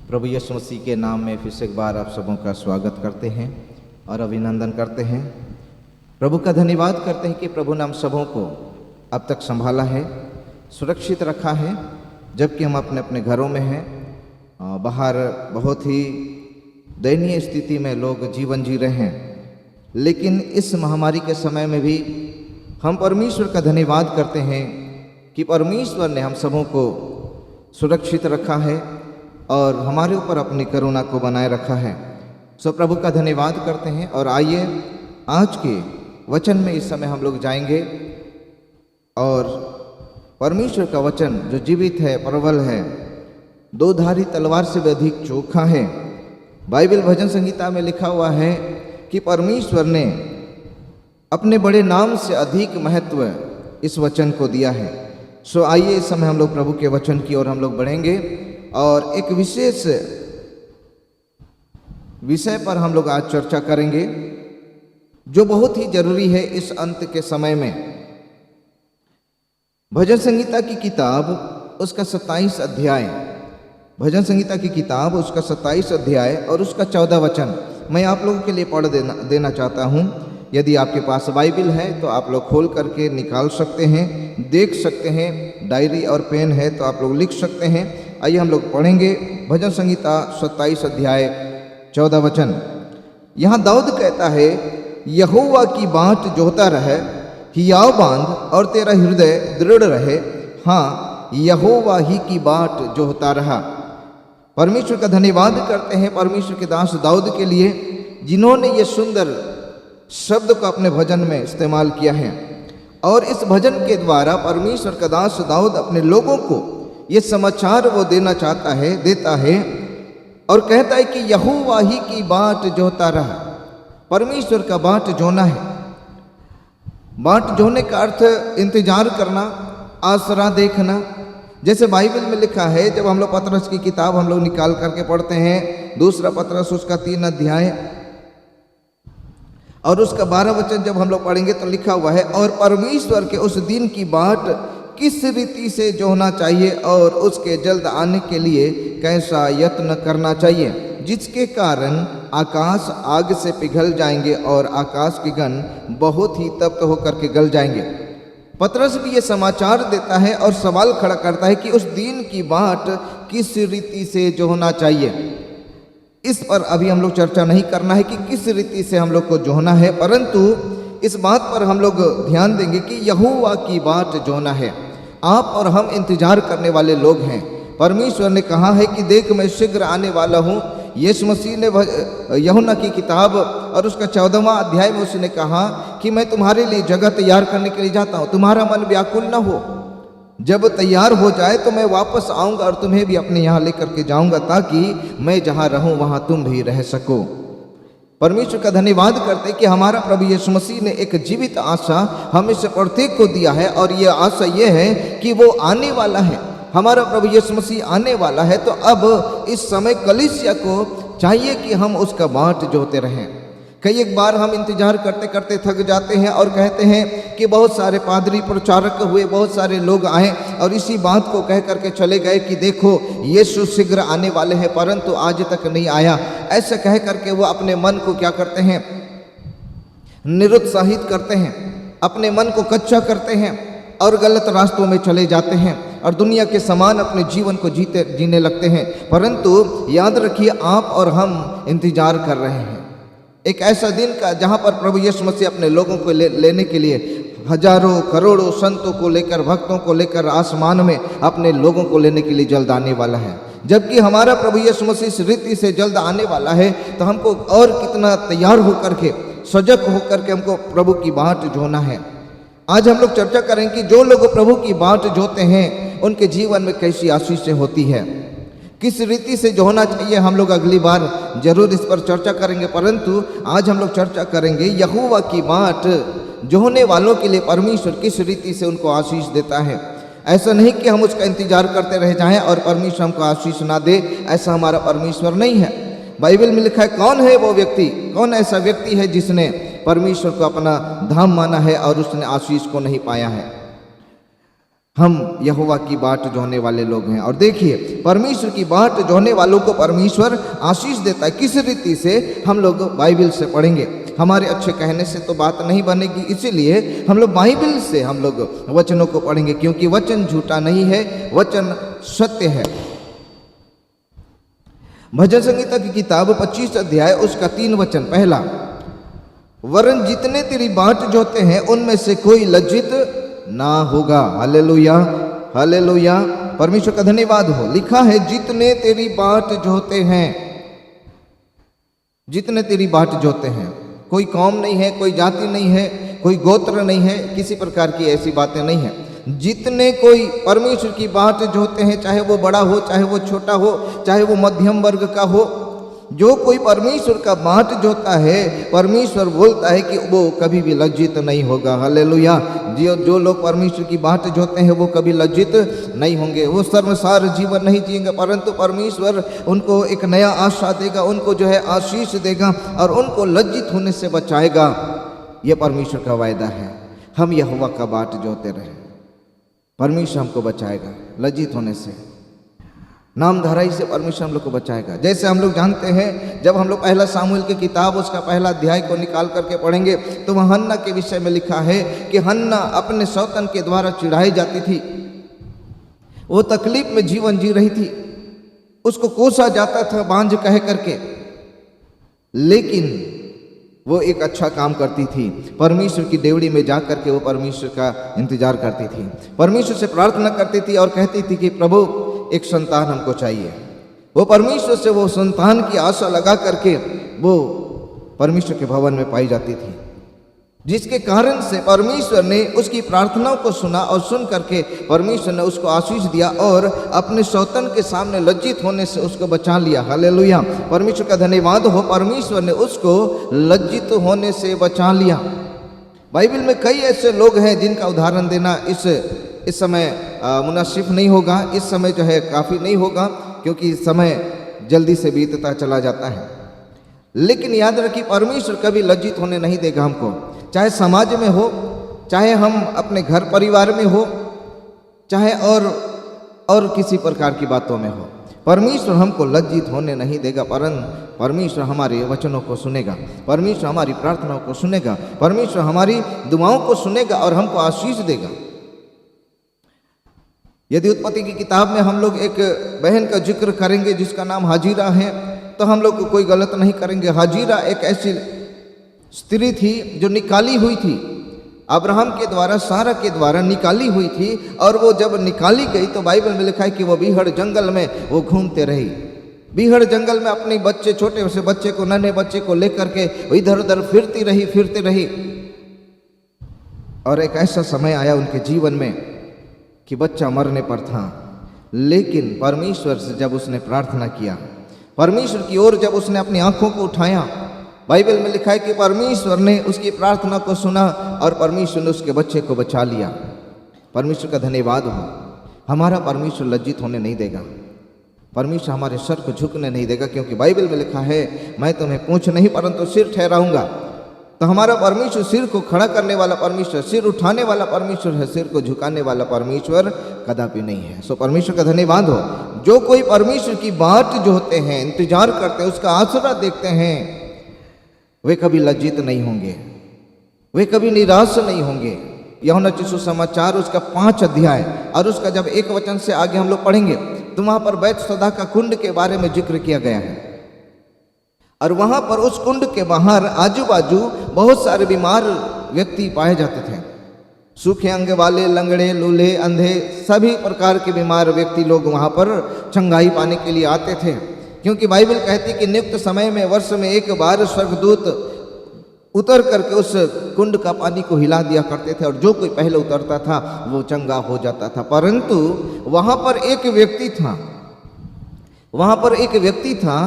प्रभु यीशु मसीह के नाम में फिर से एक बार आप सबों का स्वागत करते हैं और अभिनंदन करते हैं। प्रभु का धन्यवाद करते हैं कि प्रभु ने हम सबों को अब तक संभाला है, सुरक्षित रखा है, जबकि हम अपने अपने घरों में हैं। बाहर बहुत ही दयनीय स्थिति में लोग जीवन जी रहे हैं, लेकिन इस महामारी के समय में भी हम परमेश्वर का धन्यवाद करते हैं कि परमेश्वर ने हम सबों को सुरक्षित रखा है और हमारे ऊपर अपनी करुणा को बनाए रखा है। सो प्रभु का धन्यवाद करते हैं। और आइए आज के वचन में इस समय हम लोग जाएंगे और परमेश्वर का वचन जो जीवित है, प्रबल है, दो धारी तलवार से भी अधिक चोखा है। बाइबल भजन संहिता में लिखा हुआ है कि परमेश्वर ने अपने बड़े नाम से अधिक महत्व इस वचन को दिया है। सो आइए इस समय हम लोग प्रभु के वचन की ओर हम लोग बढ़ेंगे और एक विशेष विषय पर हम लोग आज चर्चा करेंगे जो बहुत ही जरूरी है इस अंत के समय में। भजन संहिता की किताब उसका 27 अध्याय, भजन संहिता की किताब उसका 27 अध्याय और उसका 14 वचन मैं आप लोगों के लिए पढ़ देना चाहता हूँ। यदि आपके पास बाइबल है तो आप लोग खोल करके निकाल सकते हैं, देख सकते हैं। डायरी और पेन है तो आप लोग लिख सकते हैं। आइए हम लोग पढ़ेंगे भजन संहिता 27 अध्याय 14 वचन। यहाँ दाऊद कहता है, यहोवा की बाट जोहता रहे, हियाव बांध और तेरा हृदय दृढ़ रहे। हाँ, यहोवा ही की बाट जोहता रहा। परमेश्वर का धन्यवाद करते हैं परमेश्वर के दास दाऊद के लिए, जिन्होंने ये सुंदर शब्द को अपने भजन में इस्तेमाल किया है। और इस भजन के द्वारा परमेश्वर का दास दाऊद अपने लोगों को ये समाचार वो देता है और कहता है कि यहोवा ही की बाट जोहता रहा। परमेश्वर का बाट जोना है। बाट जोने का अर्थ इंतजार करना, आसरा देखना। जैसे बाइबल में लिखा है, जब हम लोग पतरस की किताब हम लोग निकाल करके पढ़ते हैं, दूसरा पतरस उसका 3 अध्याय और उसका 12 वचन जब हम लोग पढ़ेंगे तो लिखा हुआ है, और परमेश्वर के उस दिन की बाट किस रीति से जोहना चाहिए और उसके जल्द आने के लिए कैसा यत्न करना चाहिए, जिसके कारण आकाश आग से पिघल जाएंगे और आकाश के गण बहुत ही तप्त होकर के गल जाएंगे। पतरस भी ये समाचार देता है और सवाल खड़ा करता है कि उस दिन की बाट किस रीति से जोहना चाहिए। इस पर अभी हम लोग चर्चा नहीं करना है कि किस रीति से हम लोग को जोहना है, परंतु इस बात पर हम लोग ध्यान देंगे कि यहोवा की बाट जोहना है। आप और हम इंतजार करने वाले लोग हैं। परमेश्वर ने कहा है कि देख मैं शीघ्र आने वाला हूँ। यीशु मसीह ने यूहन्ना की किताब और उसका 14वां अध्याय में उसने कहा कि मैं तुम्हारे लिए जगह तैयार करने के लिए जाता हूँ, तुम्हारा मन व्याकुल न हो। जब तैयार हो जाए तो मैं वापस आऊँगा और तुम्हें भी अपने यहाँ लेकर के जाऊँगा, ताकि मैं जहाँ रहूँ वहाँ तुम भी रह सको। परमेश्वर का धन्यवाद करते कि हमारा प्रभु यीशु मसीह ने एक जीवित आशा हमें से प्रत्येक को दिया है, और ये आशा ये है कि वो आने वाला है। हमारा प्रभु यीशु मसीह आने वाला है। तो अब इस समय कलीसिया को चाहिए कि हम उसका बाट जोते रहें। कई एक बार हम इंतजार करते करते थक जाते हैं और कहते हैं कि बहुत सारे पादरी प्रचारक हुए, बहुत सारे लोग आए और इसी बात को कह करके चले गए कि देखो यीशु शीघ्र आने वाले हैं, परंतु आज तक नहीं आया। ऐसे कह करके वो अपने मन को क्या करते हैं, निरुत्साहित करते हैं, अपने मन को कच्चा करते हैं और गलत रास्तों में चले जाते हैं और दुनिया के समान अपने जीवन को जीने लगते हैं। परंतु याद रखिए, आप और हम इंतजार कर रहे हैं एक ऐसा दिन का जहां पर प्रभु यीशु मसीह अपने लोगों को लेने के लिए हजारों करोड़ों संतों को लेकर, भक्तों को लेकर आसमान में अपने लोगों को लेने के लिए जल्द आने वाला है। जबकि हमारा प्रभु यीशु मसीह इस रीति से जल्द आने वाला है, तो हमको और कितना तैयार होकर के, सजग होकर के हमको प्रभु की बाट जोना है। आज हम लोग चर्चा करें कि जो लोग प्रभु की बाट जोते हैं उनके जीवन में कैसी आशीषें होती है, किस रीति से जो होना चाहिए। हम लोग अगली बार जरूर इस पर चर्चा करेंगे, परंतु आज हम लोग चर्चा करेंगे यहोवा की बाट जोहने वालों के लिए परमेश्वर किस रीति से उनको आशीष देता है। ऐसा नहीं कि हम उसका इंतजार करते रह जाएं और परमेश्वर हमको आशीष ना दे, ऐसा हमारा परमेश्वर नहीं है। बाइबल में लिखा है कौन है वो व्यक्ति, कौन ऐसा व्यक्ति है जिसने परमेश्वर को अपना धाम माना है और उसने आशीष को नहीं पाया है। हम यहोवा की बाट जोहने वाले लोग हैं। और देखिए, परमेश्वर की बाट जोहने वालों को परमेश्वर आशीष देता है। किस रीति से हम लोग बाइबल से पढ़ेंगे। हमारे अच्छे कहने से तो बात नहीं बनेगी, इसीलिए हम लोग बाइबल से हम लोग वचनों को पढ़ेंगे, क्योंकि वचन झूठा नहीं है, वचन सत्य है। भजन संहिता की किताब 25 अध्याय उसका 3 वचन। पहला, वरन जितने तेरी बाट जोते हैं उनमें से कोई लज्जित ना होगा। हालेलुया, हालेलुया, परमेश्वर का धन्यवाद हो। लिखा है जितने तेरी बाट जोते हैं, जितने तेरी बाट जोते हैं। कोई कौम नहीं है, कोई जाति नहीं है, कोई गोत्र नहीं है, किसी प्रकार की ऐसी बातें नहीं है। जितने कोई परमेश्वर की बाट जोते हैं, चाहे वो बड़ा हो, चाहे वो छोटा हो, चाहे वो मध्यम वर्ग का हो, जो कोई परमेश्वर का बाट जोता है, परमेश्वर बोलता है कि वो कभी भी लज्जित नहीं होगा। हालेलुया। जो लोग परमेश्वर की बाट जोते हैं वो कभी लज्जित नहीं होंगे, वो शर्मसार जीवन नहीं जिएंगे, परंतु परमेश्वर उनको एक नया आशा देगा, उनको जो है आशीष देगा और उनको लज्जित होने से बचाएगा। ये परमेश्वर का वायदा है। हम यहोवा का बाट जोते रहे, परमेश्वर हमको बचाएगा लज्जित होने से, नामधराई से परमेश्वर हम लोग को बचाएगा। जैसे हम लोग जानते हैं, जब हम लोग पहला सामुएल की किताब उसका पहला अध्याय को निकाल करके पढ़ेंगे तो वह हन्ना के विषय में लिखा है कि हन्ना अपने सौतन के द्वारा चिढ़ाई जाती थी, वो तकलीफ में जीवन जी रही थी, उसको कोसा जाता था बांझ कह करके, लेकिन वो एक अच्छा काम करती थी। परमेश्वर की डेवड़ी में जा करके वो परमेश्वर का इंतजार करती थी, परमेश्वर से प्रार्थना करती थी और कहती थी कि प्रभु एक संतान हमको चाहिए। वो परमेश्वर से वो संतान की आशा लगा करके वो परमेश्वर के भवन में पाई जाती थी, जिसके कारण से परमेश्वर ने उसकी प्रार्थनाओं को सुना और सुन करके परमेश्वर ने उसको आशीष दिया और अपने सौतन के सामने लज्जित होने से उसको बचा लिया। हालेलुया, परमेश्वर का धन्यवाद हो, परमेश्वर ने उसको लज्जित होने से बचा लिया। बाइबल में कई ऐसे लोग हैं जिनका उदाहरण देना इस समय मुनासिब नहीं होगा, इस समय जो है काफ़ी नहीं होगा, क्योंकि समय जल्दी से बीतता चला जाता है। लेकिन याद रखिए, परमेश्वर कभी लज्जित होने नहीं देगा हमको, चाहे समाज में हो, चाहे हम अपने घर परिवार में हो, चाहे और किसी प्रकार की बातों में हो। परमेश्वर हमको लज्जित होने नहीं देगा, परंतु परमेश्वर हमारे वचनों को सुनेगा, परमेश्वर हमारी प्रार्थनाओं को सुनेगा, परमेश्वर हमारी दुआओं को सुनेगा और हमको आशीष देगा। यदि उत्पत्ति की किताब में हम लोग एक बहन का जिक्र करेंगे जिसका नाम हाजिरा है, तो हम लोग कोई गलत नहीं करेंगे। हाजिरा एक ऐसी स्त्री थी जो निकाली हुई थी, अब्राहम के द्वारा, सारा के द्वारा निकाली हुई थी। और वो जब निकाली गई तो बाइबल में लिखा है कि वो बीहड़ जंगल में वो घूमते रही। बीहड़ जंगल में अपने बच्चे, छोटे से बच्चे को, नन्हे बच्चे को लेकर के इधर उधर फिरती रही। और एक ऐसा समय आया उनके जीवन में कि बच्चा मरने पर था, लेकिन परमेश्वर से जब उसने प्रार्थना किया, परमेश्वर की ओर जब उसने अपनी आंखों को उठाया, बाइबल में लिखा है कि परमेश्वर ने उसकी प्रार्थना को सुना और परमेश्वर ने उसके बच्चे को बचा लिया। परमेश्वर का धन्यवाद हो। हमारा परमेश्वर लज्जित होने नहीं देगा, परमेश्वर हमारे सर को झुकने नहीं देगा, क्योंकि बाइबल में लिखा है मैं तुम्हें पूंछ नहीं परंतु सिर ठहराऊंगा। तो हमारा परमेश्वर सिर को खड़ा करने वाला परमेश्वर, सिर उठाने वाला परमेश्वर है, सिर को झुकाने वाला परमेश्वर कदापि नहीं है। सो परमेश्वर का धन्यवाद हो। जो कोई परमेश्वर की बाट जो होते हैं, इंतजार करते हैं, उसका आसरा देखते हैं, वे कभी लज्जित नहीं होंगे, वे कभी निराश नहीं होंगे। यूहन्ना सुसमाचार उसका 5 अध्याय और उसका जब 1 वचन से आगे हम लोग पढ़ेंगे तो वहां पर बैतसैदा का कुंड के बारे में जिक्र किया गया है। और वहां पर उस कुंड के बाहर आजू बाजू बहुत सारे बीमार व्यक्ति पाए जाते थे। सूखे अंग वाले, लंगड़े, लूले, अंधे, सभी प्रकार के बीमार व्यक्ति लोग वहां पर चंगाई पाने के लिए आते थे, क्योंकि बाइबल कहती कि नियुक्त समय में वर्ष में एक बार स्वर्गदूत उतर करके उस कुंड का पानी को हिला दिया करते थे और जो कोई पहले उतरता था वो चंगा हो जाता था। परंतु वहां पर एक व्यक्ति था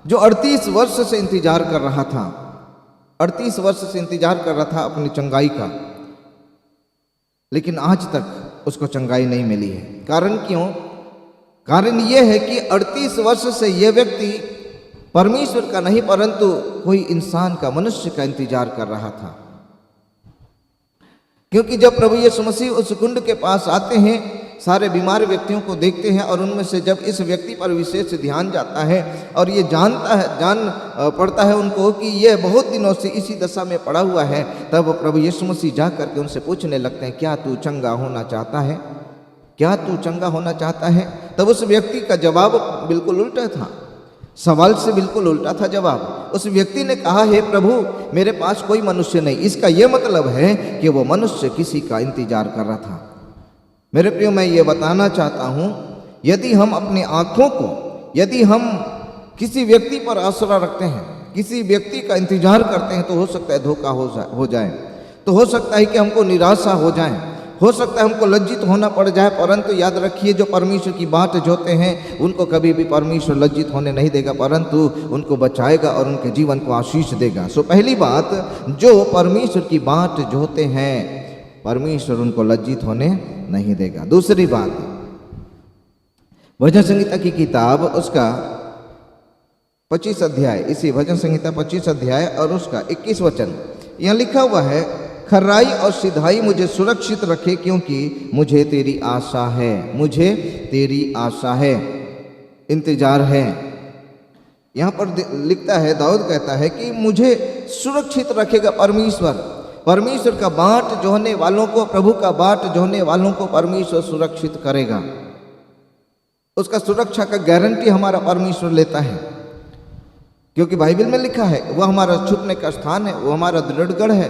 जो 38 वर्ष से इंतजार कर रहा था, 38 वर्ष से इंतजार कर रहा था अपनी चंगाई का, लेकिन आज तक उसको चंगाई नहीं मिली है। कारण क्यों? कारण यह है कि 38 वर्ष से यह व्यक्ति परमेश्वर का नहीं परंतु कोई इंसान का, मनुष्य का इंतजार कर रहा था। क्योंकि जब प्रभु यीशु मसीह उस कुंड के पास आते हैं, सारे बीमार व्यक्तियों को देखते हैं और उनमें से जब इस व्यक्ति पर विशेष ध्यान जाता है और ये जान पड़ता है उनको कि यह बहुत दिनों से इसी दशा में पड़ा हुआ है, तब प्रभु यीशु मसीह जा करके उनसे पूछने लगते हैं, क्या तू चंगा होना चाहता है? क्या तू चंगा होना चाहता है? तब उस व्यक्ति का जवाब बिल्कुल उल्टा था, सवाल से बिल्कुल उल्टा था जवाब। उस व्यक्ति ने कहा, हे प्रभु, मेरे पास कोई मनुष्य नहीं। इसका यह मतलब है कि वो मनुष्य किसी का इंतजार कर रहा था। मेरे प्रियो, मैं ये बताना चाहता हूँ, यदि हम अपनी आँखों को, यदि हम किसी व्यक्ति पर आसरा रखते हैं, किसी व्यक्ति का इंतजार करते हैं, तो हो सकता है धोखा हो जाए, तो हो सकता है कि हमको निराशा हो जाए, हो सकता है हमको लज्जित होना पड़ जाए। परंतु याद रखिए, जो परमेश्वर की बाट जोते हैं उनको कभी भी परमेश्वर लज्जित होने नहीं देगा, परंतु उनको बचाएगा और उनके जीवन को आशीष देगा। सो पहली बात, जो परमेश्वर की बाट जोते हैं परमेश्वर उनको लज्जित होने नहीं देगा। दूसरी बात, भजन संहिता की किताब उसका 25 अध्याय, इसी भजन संहिता 25 अध्याय और उसका 21 वचन, यहाँ लिखा हुआ है, खराई और सिधाई मुझे सुरक्षित रखे, क्योंकि मुझे तेरी आशा है, मुझे तेरी आशा है, इंतजार है। यहाँ पर लिखता है, दाऊद कहता है कि मुझे सुरक्षित रखेगा परमेश्वर। परमेश्वर का बाट जोहने वालों को, प्रभु का बाट जोहने वालों को परमेश्वर सुरक्षित करेगा। उसका सुरक्षा का गारंटी हमारा परमेश्वर लेता है, क्योंकि बाइबल में लिखा है वह हमारा छुपने का स्थान है, वो हमारा दृढ़गढ़ है,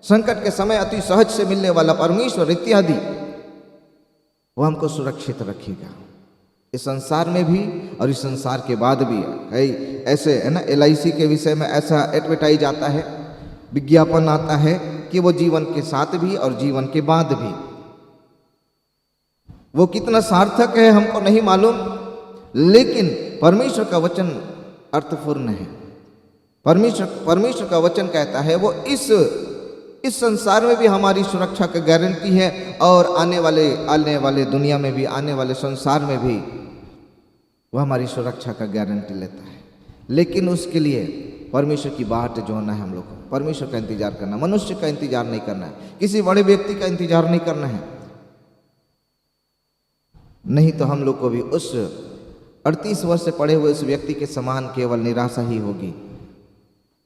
संकट के समय अति सहज से मिलने वाला परमेश्वर इत्यादि, वो हमको सुरक्षित रखेगा इस संसार में भी और इस संसार के बाद भी। कई ऐसे है ना, LIC के विषय में ऐसा एडवर्टाइज आता है, विज्ञापन आता है कि वो जीवन के साथ भी और जीवन के बाद भी। वो कितना सार्थक है हमको नहीं मालूम, लेकिन परमेश्वर का वचन अर्थपूर्ण है। परमेश्वर का वचन कहता है वो इस संसार में भी हमारी सुरक्षा का गारंटी है और आने वाले दुनिया में भी, आने वाले संसार में भी वो हमारी सुरक्षा का गारंटी लेता है। लेकिन उसके लिए परमेश्वर की बाट जोड़ना है हम लोग को, परमेश्वर का इंतजार करना, मनुष्य का इंतजार नहीं करना है, किसी बड़े व्यक्ति का इंतजार नहीं करना है। नहीं तो हम लोग को भी उस 38 वर्ष से पड़े हुए उस व्यक्ति के समान केवल निराशा ही होगी,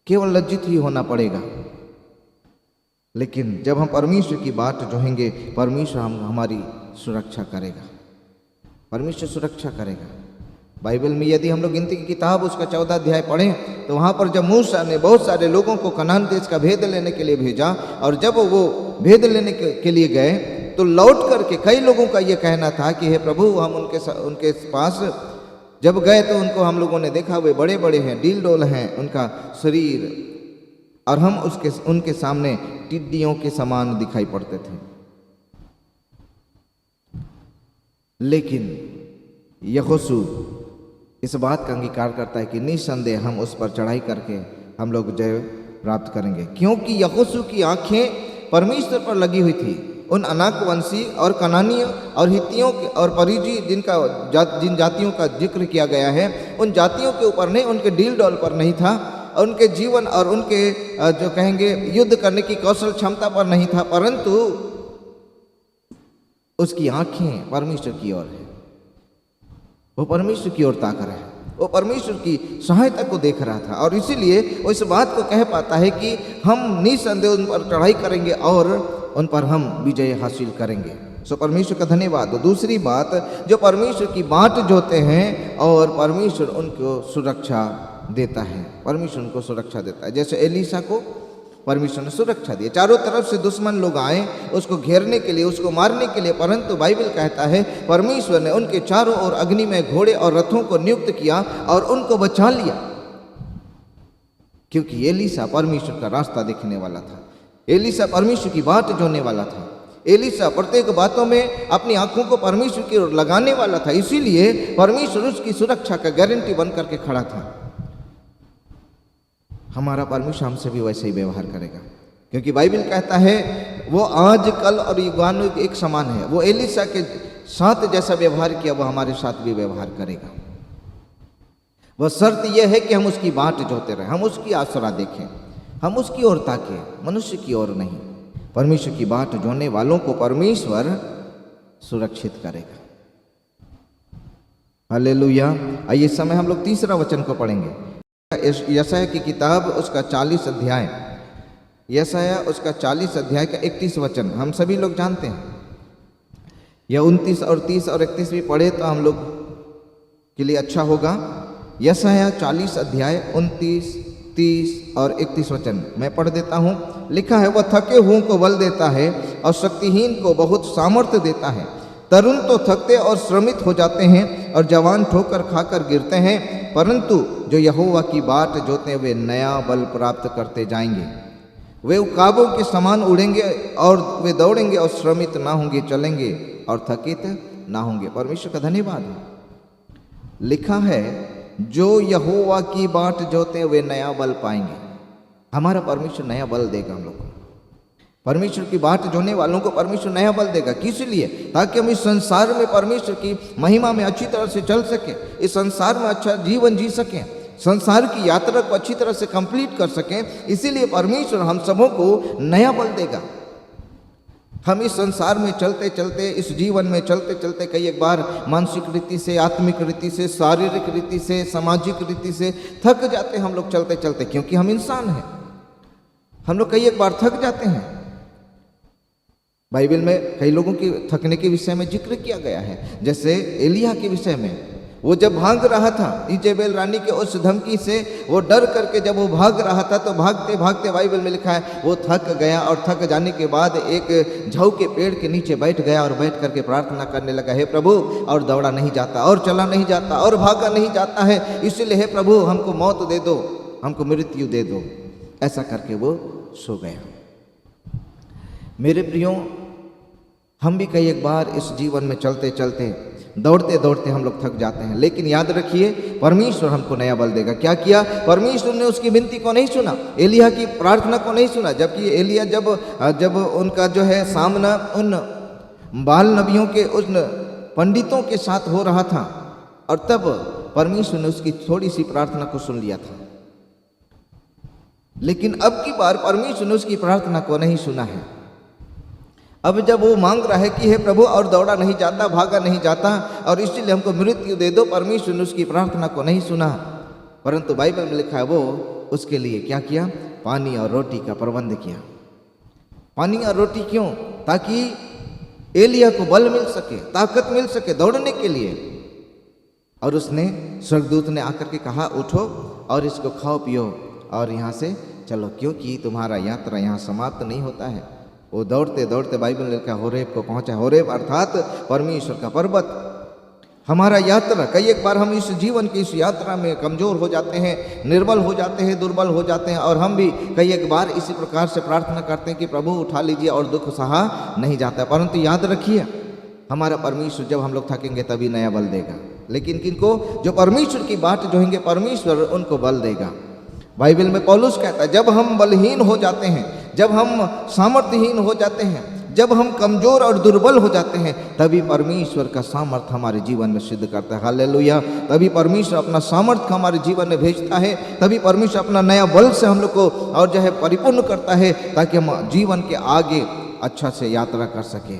केवल लज्जित ही होना पड़ेगा। लेकिन जब हम परमेश्वर की बात जोहेंगे, परमेश्वर हमारी सुरक्षा करेगा, परमेश्वर सुरक्षा करेगा। बाइबल में यदि हम लोग गिनती की किताब उसका 14 अध्याय पढ़ें तो वहाँ पर जब मूसा ने बहुत सारे लोगों को कनान देश का भेद लेने के लिए भेजा, और जब वो भेद लेने के लिए गए तो लौट करके कई लोगों का ये कहना था कि हे प्रभु, हम उनके पास जब गए तो उनको हम लोगों ने देखा वे बड़े बड़े हैं, डील डोल हैं उनका शरीर, और हम उनके सामने टिड्डियों के समान दिखाई पड़ते थे। लेकिन यहोशू इस बात का अंगीकार करता है कि निस्संदेह हम उस पर चढ़ाई करके हम लोग जय प्राप्त करेंगे, क्योंकि यहोशू की आंखें परमेश्वर पर लगी हुई थी। उन अनाक वंशी और कनानियों और हित्तियों और परिजी जिन जातियों का जिक्र किया गया है, उन जातियों के ऊपर नहीं, उनके डील डॉल पर नहीं था, उनके जीवन और उनके जो कहेंगे युद्ध करने की कौशल क्षमता पर नहीं था, परंतु उसकी आंखें परमेश्वर की ओर है। वो परमेश्वर की ओर ताक रहा है, वो परमेश्वर की सहायता को देख रहा था, और इसीलिए वो इस बात को कह पाता है कि हम निस्संदेह उन पर चढ़ाई करेंगे और उन पर हम विजय हासिल करेंगे। सो परमेश्वर का धन्यवाद। दूसरी बात, जो परमेश्वर की बाट जोते हैं और परमेश्वर उनको सुरक्षा देता है, परमेश्वर उनको सुरक्षा देता है। जैसे एलीशा को परमेश्वर ने सुरक्षा दी, चारों तरफ से दुश्मन लोग आए उसको घेरने के लिए, उसको मारने के लिए, परंतु बाइबल कहता है परमेश्वर ने उनके चारों ओर अग्नि में घोड़े और रथों को नियुक्त किया और उनको बचा लिया, क्योंकि एलीशा परमेश्वर का रास्ता देखने वाला था, एलीशा परमेश्वर की बात जोने वाला था, एलीशा प्रत्येक बातों में अपनी आंखों को परमेश्वर की ओर लगाने वाला था। इसीलिए परमेश्वर उसकी सुरक्षा का गारंटी बन करके खड़ा था। हमारा परमेश्वर हमसे भी वैसे ही व्यवहार करेगा, क्योंकि बाइबल कहता है वो आज कल और युगानुयुग एक समान है। वो एलीशा के साथ जैसा व्यवहार किया वो हमारे साथ भी व्यवहार करेगा। वह शर्त यह है कि हम उसकी बाट जोते रहें, हम उसकी आसरा देखें, हम उसकी ओर ताकें, मनुष्य की ओर नहीं। परमेश्वर की बाट जोने वालों को परमेश्वर सुरक्षित करेगा। हालेलुया। आइए समय हम लोग तीसरा वचन को पढ़ेंगे, यशायाह की किताब उसका 40 अध्याय, यशायाह उसका 40 अध्याय का 31 वचन हम सभी लोग जानते हैं। यह 29 और 30 और 31 भी पढ़े तो हम लोग के लिए अच्छा होगा। यशायाह 40 अध्याय 29, 30 और 31 वचन मैं पढ़ देता हूँ। लिखा है, वह थके हुओं को बल देता है और शक्तिहीन को बहुत सामर्थ्य देता है। तरुण तो थकते और श्रमित हो जाते हैं और जवान ठोकर खाकर गिरते हैं, परंतु जो यहोवा की बाट जोते वे नया बल प्राप्त करते जाएंगे। वे उकाबों के समान उड़ेंगे और वे दौड़ेंगे और श्रमित ना होंगे, चलेंगे और थकित ना होंगे। परमेश्वर का धन्यवाद है। लिखा है जो यहोवा की बाट जोते वे नया बल पाएंगे। हमारा परमेश्वर नया बल देगा हम लोग को। परमेश्वर की बाट जोने वालों को परमेश्वर नया बल देगा। किस लिए? ताकि हम इस संसार में परमेश्वर की महिमा में अच्छी तरह से चल सकें, इस संसार में अच्छा जीवन जी सकें, संसार की यात्रा को अच्छी तरह से कंप्लीट कर सकें। इसीलिए परमेश्वर हम सबों को नया बल देगा। हम इस संसार में चलते चलते, इस जीवन में चलते चलते कई एक बार मानसिक रीति से, आत्मिक रीति से, शारीरिक रीति से, सामाजिक रीति से थक जाते हैं हम लोग चलते चलते, क्योंकि हम इंसान हैं। हम लोग कई एक बार थक जाते हैं। बाइबल में कई लोगों की थकने के विषय में जिक्र किया गया है, जैसे एलिया के विषय में। वो जब भाग रहा था इजेबेल रानी के उस धमकी से, वो डर करके जब वो भाग रहा था, तो भागते भागते बाइबल में लिखा है वो थक गया, और थक जाने के बाद एक झाऊ के पेड़ के नीचे बैठ गया और बैठ करके प्रार्थना करने लगा, हे प्रभु, और दौड़ा नहीं जाता, और चला नहीं जाता, और भागा नहीं जाता है, इसलिए हे प्रभु हमको मौत दे दो, हमको मृत्यु दे दो। ऐसा करके वो सो गया। मेरे प्रियो, हम भी कई एक बार इस जीवन में चलते चलते, दौड़ते दौड़ते हम लोग थक जाते हैं, लेकिन याद रखिए परमेश्वर हमको नया बल देगा। क्या किया? परमेश्वर ने उसकी विनती को नहीं सुना, एलिया की प्रार्थना को नहीं सुना। जबकि एलिया जब उनका जो है सामना उन बाल नबियों के, उन पंडितों के साथ हो रहा था, और तब परमेश्वर ने उसकी थोड़ी सी प्रार्थना को सुन लिया था। लेकिन अब की बार परमेश्वर ने उसकी प्रार्थना को नहीं सुना है। अब जब वो मांग रहा है कि हे प्रभु और दौड़ा नहीं जाता, भागा नहीं जाता और इसलिए हमको मृत्यु दे दो, परमेश्वर ने उसकी प्रार्थना को नहीं सुना। परंतु बाइबल में लिखा है वो उसके लिए क्या किया? पानी और रोटी का प्रबंध किया। पानी और रोटी क्यों? ताकि एलिया को बल मिल सके, ताकत मिल सके दौड़ने के लिए। और उसने स्वर्गदूत ने आकर के कहा उठो और इसको खाओ पियो और यहाँ से चलो, क्योंकि तुम्हारा यात्रा यहाँ समाप्त नहीं होता है। वो दौड़ते दौड़ते बाइबल में लिखा होरेब को पहुंचा। होरेब अर्थात परमेश्वर का पर्वत। हमारा यात्रा कई एक बार हम इस जीवन की इस यात्रा में कमजोर हो जाते हैं, निर्बल हो जाते हैं, दुर्बल हो जाते हैं और हम भी कई एक बार इसी प्रकार से प्रार्थना करते हैं कि प्रभु उठा लीजिए और दुख सहा नहीं जाता। परंतु याद रखिए हमारा परमेश्वर जब हम लोग थकेंगे तभी नया बल देगा। लेकिन किनको? जो परमेश्वर की बाट जोहेंगे परमेश्वर उनको बल देगा। बाइबल में पौलुस कहता है जब हम बलहीन हो जाते हैं, जब हम सामर्थ्यहीन हो जाते हैं, जब हम कमजोर और दुर्बल हो जाते हैं, तभी परमेश्वर का सामर्थ्य हमारे जीवन में सिद्ध करता है। हालेलुया। तभी परमेश्वर अपना सामर्थ्य हमारे जीवन में भेजता है, तभी परमेश्वर अपना नया बल से हम लोग को और जो है परिपूर्ण करता है ताकि हम जीवन के आगे अच्छा से यात्रा कर सकें,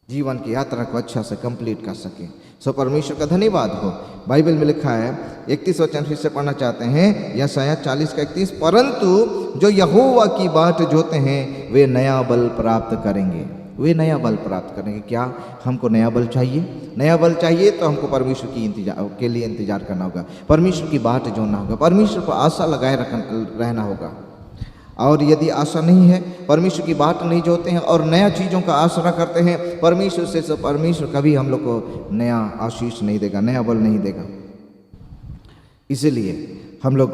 जीवन की यात्रा को अच्छा से कंप्लीट कर सकें। सो परमेश्वर का धन्यवाद हो। बाइबल में लिखा है 31 वचन फिर से पढ़ना चाहते हैं, यशायाह 40 का 31, परंतु जो यहोवा की बाट जोते हैं वे नया बल प्राप्त करेंगे। वे नया बल प्राप्त करेंगे। क्या हमको नया बल चाहिए? नया बल चाहिए तो हमको परमेश्वर के लिए इंतजार करना होगा, परमेश्वर की बाट जोड़ना होगा, परमेश्वर पर आशा लगाए रहना होगा। और यदि आशा नहीं है, परमेश्वर की बात नहीं जोते हैं और नया चीज़ों का आसरा करते हैं परमेश्वर से, तो परमेश्वर कभी हम लोग को नया आशीष नहीं देगा, नया बल नहीं देगा। इसलिए हम लोग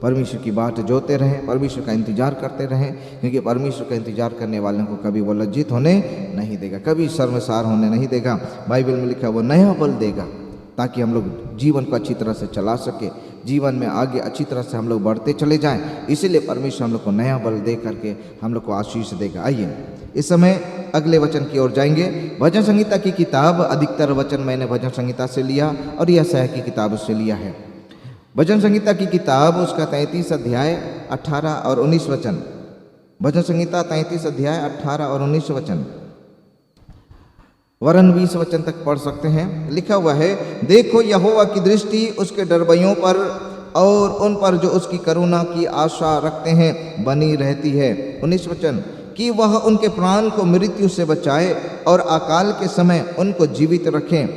परमेश्वर की बात जोते रहें, परमेश्वर का इंतजार करते रहें, क्योंकि परमेश्वर का इंतजार करने वालों को कभी वो लज्जित होने नहीं देगा, कभी शर्मसार होने नहीं देगा। बाइबल में लिखा वो नया बल देगा ताकि हम लोग जीवन को अच्छी तरह से चला सके, जीवन में आगे अच्छी तरह से हम लोग बढ़ते चले जाएं। इसीलिए परमेश्वर हम लोग को नया बल दे करके हम लोग को आशीष देगा। आइए इस समय अगले वचन की ओर जाएंगे। भजन संहिता की किताब, अधिकतर वचन मैंने भजन संहिता से लिया और यशायाह की किताब से लिया है। भजन संहिता की किताब उसका 33 अध्याय 18 और 19 वचन। भजन संहिता 33 अध्याय 18 और 19 वचन, वरन 20 वचन तक पढ़ सकते हैं। लिखा हुआ है, देखो यहोवा की दृष्टि उसके डरबइयों पर और उन पर जो उसकी करुणा की आशा रखते हैं बनी रहती है। 19 वचन, कि वह उनके प्राण को मृत्यु से बचाए और अकाल के समय उनको जीवित रखें।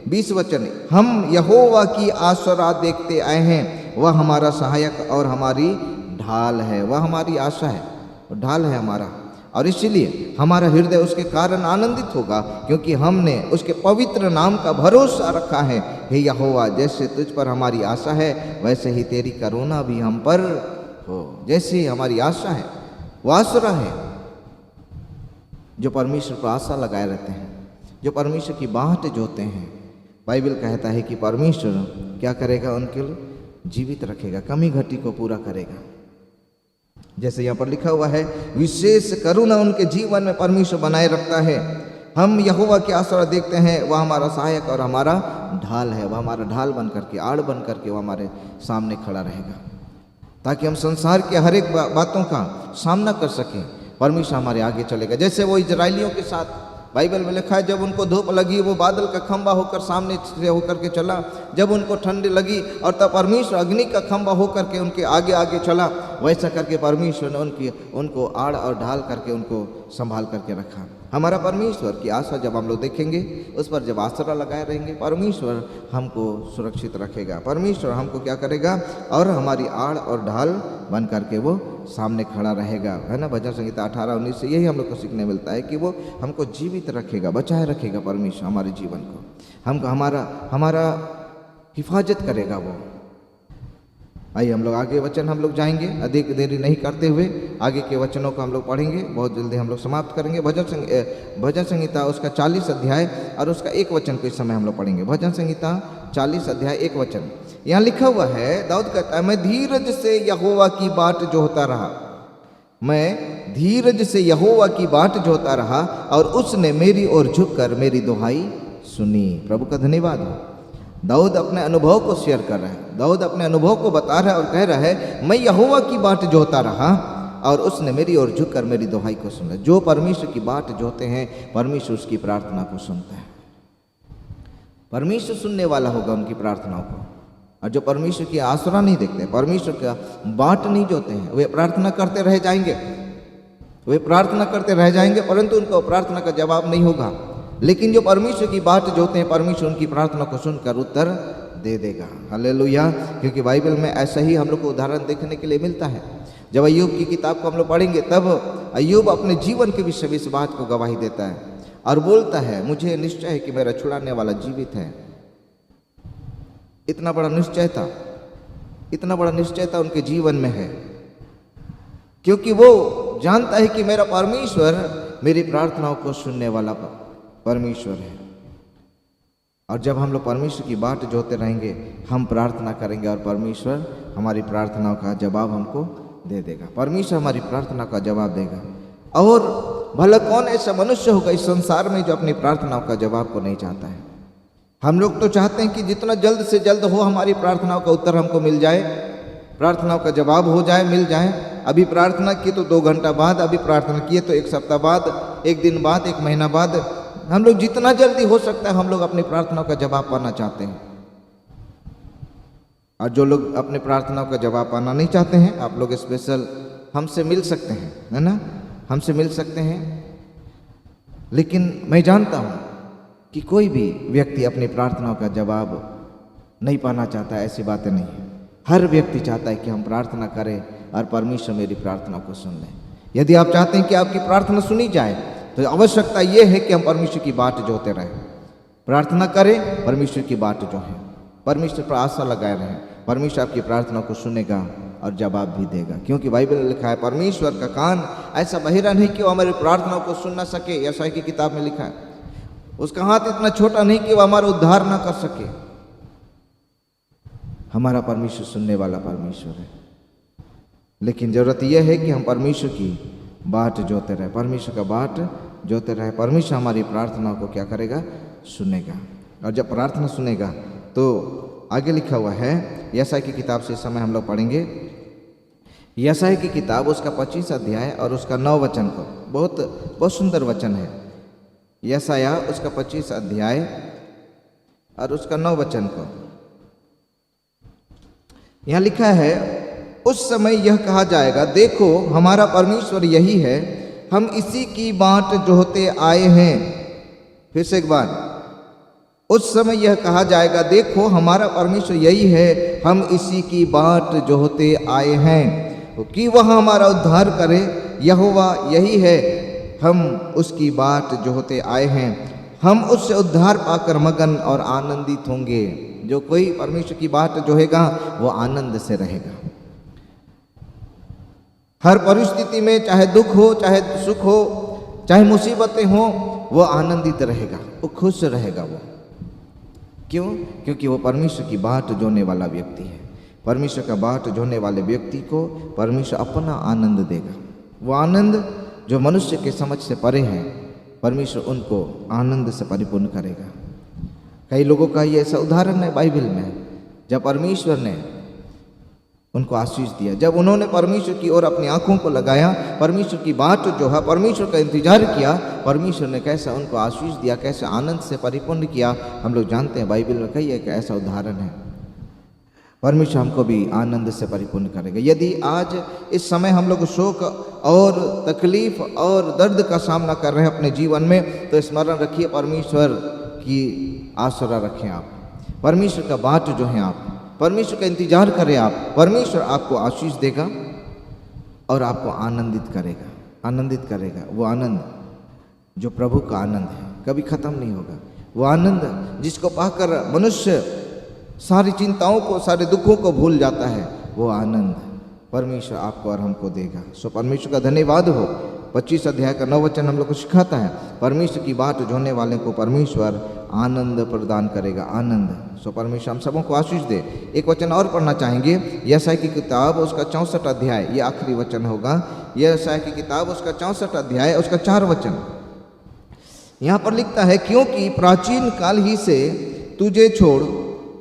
20 वचन, हम यहोवा की आसरा देखते आए हैं, वह हमारा सहायक और हमारी ढाल है। वह हमारी आशा है, ढाल है हमारा, और इसीलिए हमारा हृदय उसके कारण आनंदित होगा, क्योंकि हमने उसके पवित्र नाम का भरोसा रखा है। हे यहोवा, जैसे तुझ पर हमारी आशा है वैसे ही तेरी करुणा भी हम पर हो। जैसे हमारी आशा है, वो आसरा है जो परमेश्वर पर आशा लगाए रहते हैं, जो परमेश्वर की बाट जोते हैं। बाइबल कहता है कि परमेश्वर क्या करेगा? उनके लिए जीवित रखेगा, कमी घटी को पूरा करेगा। जैसे यहाँ पर लिखा हुआ है, विशेष करुणा उनके जीवन में परमेश्वर बनाए रखता है। हम यहोवा की आसरा देखते हैं, वह हमारा सहायक और हमारा ढाल है। वह हमारा ढाल बन करके, आड़ बन करके वो हमारे सामने खड़ा रहेगा, ताकि हम संसार के हर एक बातों का सामना कर सकें। परमेश्वर हमारे आगे चलेगा। जैसे वो इजराइलियों के साथ बाइबल में लिखा है, जब उनको धूप लगी वो बादल का खंबा होकर सामने से होकर के चला, जब उनको ठंडी लगी और तब परमेश्वर अग्नि का खंबा होकर के उनके आगे आगे चला। वैसा करके परमेश्वर ने उनको आड़ और ढाल करके उनको संभाल करके रखा। हमारा परमेश्वर की आशा जब हम लोग देखेंगे, उस पर जब आसरा लगाए रहेंगे, परमेश्वर हमको सुरक्षित रखेगा। परमेश्वर हमको क्या करेगा? और हमारी आड़ और ढाल बन करके वो सामने खड़ा रहेगा, है ना। भजन संहिता 18-19 से यही हम लोग को सीखने मिलता है कि वो हमको जीवित रखेगा, बचाए रखेगा परमेश्वर हमारे जीवन को, हमको हमारा हिफाजत करेगा वो। आइए हम लोग आगे वचन हम लोग जाएंगे, अधिक देरी नहीं करते हुए आगे के वचनों को हम लोग पढ़ेंगे, बहुत जल्दी हम लोग समाप्त करेंगे। भजन संहिता उसका 40 अध्याय और उसका 1 वचन को इस समय हम लोग पढ़ेंगे। भजन संहिता 40 अध्याय 1 वचन, यहाँ लिखा हुआ है, दाऊद कहता है, मैं धीरज से यहोवा की बाट जोहता रहा, मैं धीरज से यहोवा की बाट जोहता रहा और उसने मेरी ओर झुककर मेरी दुहाई सुनी। प्रभु का धन्यवाद हो। दाऊद अपने अनुभव को शेयर कर रहा है, दाऊद अपने अनुभव को बता रहा है और कह रहा है, मैं यहोवा की बाट जोहता रहा और उसने मेरी ओर झुककर मेरी दुहाई को सुना। जो परमेश्वर की बाट जोते हैं परमेश्वर उसकी प्रार्थना को सुनता है। परमेश्वर सुनने वाला होगा उनकी प्रार्थनाओं को। और जो परमेश्वर की आसरा नहीं देखते, परमेश्वर का बाट नहीं जोते हैं, वे प्रार्थना करते रह जाएंगे, वे प्रार्थना करते रह जाएंगे, परंतु उनको प्रार्थना का जवाब नहीं होगा। लेकिन जो परमेश्वर की बाट जोते हैं परमेश्वर उनकी प्रार्थना को सुनकर उत्तर दे देगा। हालेलुया। क्योंकि बाइबल में ऐसा ही हम लोग को उदाहरण देखने के लिए मिलता है। जब अय्यूब की किताब को हम लोग पढ़ेंगे तब अय्यूब अपने जीवन के विषय में इस बात को गवाही देता है और बोलता है, मुझे निश्चय है कि मेरा छुड़ाने वाला जीवित है। इतना बड़ा निश्चय था, इतना बड़ा निश्चय था उनके जीवन में है, क्योंकि वो जानता है कि मेरा परमेश्वर मेरी प्रार्थनाओं को सुनने वाला परमेश्वर है। और जब हम लोग परमेश्वर की बाट जोते रहेंगे हम प्रार्थना करेंगे और परमेश्वर हमारी प्रार्थनाओं का जवाब हमको दे देगा। परमेश्वर हमारी प्रार्थना का जवाब देगा। और भला कौन ऐसा मनुष्य होगा इस संसार में जो अपनी प्रार्थनाओं का जवाब को नहीं चाहता है। हम लोग तो चाहते हैं कि जितना जल्द से जल्द हो हमारी प्रार्थनाओं का उत्तर हमको मिल जाए, प्रार्थनाओं का जवाब हो जाए, मिल जाए। अभी प्रार्थना की तो 2 घंटा बाद, अभी प्रार्थना किए तो 1 सप्ताह बाद, 1 दिन बाद, 1 महीना बाद। हम लोग जितना जल्दी हो सकता है हम लोग अपनी प्रार्थनाओं का जवाब पाना चाहते हैं। और जो लोग अपने प्रार्थनाओं का जवाब पाना नहीं चाहते हैं, आप लोग स्पेशल हमसे मिल सकते हैं, है ना, हमसे मिल सकते हैं। लेकिन मैं जानता हूँ कि कोई भी व्यक्ति अपनी प्रार्थनाओं का जवाब नहीं पाना चाहता, ऐसी बातें नहीं है। हर व्यक्ति चाहता है कि हम प्रार्थना करें और परमेश्वर मेरी प्रार्थना को सुन लें। यदि आप चाहते हैं कि आपकी प्रार्थना सुनी जाए तो आवश्यकता ये है कि हम परमेश्वर की बाट जोते रहें, प्रार्थना करें, परमेश्वर की बाट जो है, परमेश्वर पर आशा लगाए रहें। परमेश्वर आपकी प्रार्थना को सुनेगा और जवाब भी देगा। क्योंकि बाइबल में लिखा है परमेश्वर का कान ऐसा बहिरा नहीं कि वो हमारी प्रार्थनाओं को सुन ना सके। यशायाह की किताब में लिखा है उसका हाथ इतना छोटा नहीं कि वो हमारा उद्धार ना कर सके। हमारा परमेश्वर सुनने वाला परमेश्वर है। लेकिन जरूरत यह है कि हम परमेश्वर की बाट जोते रहे, परमेश्वर का बाट जोते रहे। परमेश्वर हमारी प्रार्थना को क्या करेगा, सुनेगा। और जब प्रार्थना सुनेगा तो आगे लिखा हुआ है यशायाह की किताब से इस समय हम लोग पढ़ेंगे। यशायाह की किताब उसका 25 अध्याय और उसका 9 वचन को, बहुत सुंदर वचन है। यशायाह उसका 25 अध्याय और उसका 9 वचन को यहाँ लिखा है, उस समय यह कहा जाएगा, देखो हमारा परमेश्वर यही है, हम इसी की बाट जोहते आए हैं। फिर से एक बार, उस समय यह कहा जाएगा, देखो हमारा परमेश्वर यही है, हम इसी की बाट जोहते आए हैं कि वह हमारा उद्धार करे। यहोवा यही है, हम उसकी बाट जोहते आए हैं, हम उससे उद्धार पाकर मगन और आनंदित होंगे। जो कोई परमेश्वर की बाट जोहेगा वो आनंद से रहेगा। हर परिस्थिति में, चाहे दुख हो, चाहे सुख हो, चाहे मुसीबतें हो, वो आनंदित रहेगा, वो खुश रहेगा। वो क्यों? क्योंकि वो परमेश्वर की बाट जोने वाला व्यक्ति है। परमेश्वर का बाट जोने वाले व्यक्ति को परमेश्वर अपना आनंद देगा। वो आनंद जो मनुष्य के समझ से परे है, परमेश्वर उनको आनंद से परिपूर्ण करेगा। कई लोगों का ये ऐसा उदाहरण है बाइबल में, जब परमेश्वर ने उनको आशीष दिया, जब उन्होंने परमेश्वर की ओर अपनी आंखों को लगाया, परमेश्वर की बाट जो है, परमेश्वर का इंतजार किया, परमेश्वर ने कैसा उनको आशीष दिया, कैसे आनंद से परिपूर्ण किया। हम लोग जानते हैं बाइबल में कई एक ऐसा उदाहरण है। परमेश्वर हमको भी आनंद से परिपूर्ण करेगा। यदि आज इस समय हम लोग शोक और तकलीफ और दर्द का सामना कर रहे हैं अपने जीवन में, तो स्मरण रखिए, परमेश्वर की आसरा रखें आप, परमेश्वर का बाट जो है आप, परमेश्वर का इंतजार करें आप। परमेश्वर आपको आशीष देगा और आपको आनंदित करेगा, आनंदित करेगा। वो आनंद जो प्रभु का आनंद है, कभी खत्म नहीं होगा। वो आनंद जिसको पाकर मनुष्य सारी चिंताओं को, सारे दुखों को भूल जाता है, वो आनंद परमेश्वर आपको और हमको देगा। सो परमेश्वर का धन्यवाद हो। 25 अध्याय का 9 वचन हम लोग को सिखाता है, परमेश्वर की बाट जोने वाले को परमेश्वर आनंद प्रदान करेगा, आनंद। सो परमेश्वर हम सबों को आशीष दे। एक वचन और पढ़ना चाहेंगे, यशायाह की किताब उसका 64 अध्याय, ये आखिरी वचन होगा। यशायाह की किताब उसका 64 अध्याय उसका 4 वचन यहाँ पर लिखता है, क्योंकि प्राचीन काल ही से तुझे छोड़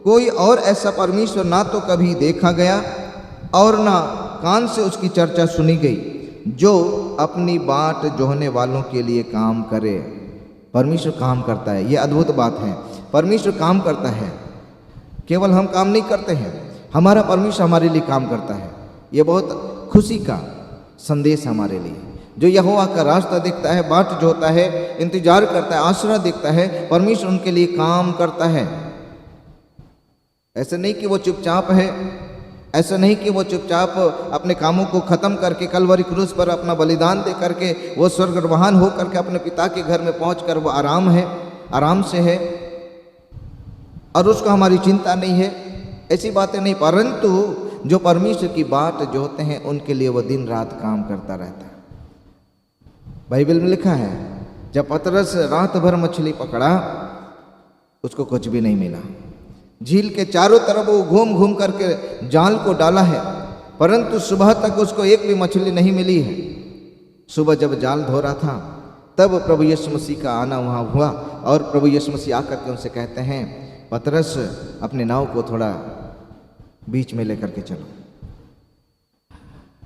कोई और ऐसा परमेश्वर ना तो कभी देखा गया और ना कान से उसकी चर्चा सुनी गई। जो अपनी बाट जोहने वालों के लिए काम करे। परमेश्वर काम करता है, ये अद्भुत बात है। परमेश्वर काम करता है, केवल हम काम नहीं करते हैं, हमारा परमेश्वर हमारे लिए काम करता है। ये बहुत खुशी का संदेश हमारे लिए। जो यहोवा का रास्ता देखता है, बाट जोता है, इंतजार करता है, आसरा देखता है, परमेश्वर उनके लिए काम करता है। ऐसा नहीं कि वो चुपचाप है, ऐसा नहीं कि वो चुपचाप अपने कामों को खत्म करके कलवरी क्रूस पर अपना बलिदान दे करके वो स्वर्गवाहन हो करके अपने पिता के घर में पहुंचकर वो आराम से है और उसको हमारी चिंता नहीं है, ऐसी बातें नहीं। परंतु जो परमेश्वर की बाट जोते हैं उनके लिए वो दिन रात काम करता रहता है। बाइबल में लिखा है, जब पतरस रात भर मछली पकड़ा उसको कुछ भी नहीं मिला। झील के चारों तरफ वो घूम घूम करके जाल को डाला है, परंतु सुबह तक उसको एक भी मछली नहीं मिली है। सुबह जब जाल धो रहा था तब प्रभु यीशु मसीह का आना वहाँ हुआ और प्रभु यीशु मसीह आकर के उनसे कहते हैं, पतरस अपने नाव को थोड़ा बीच में लेकर के चलो।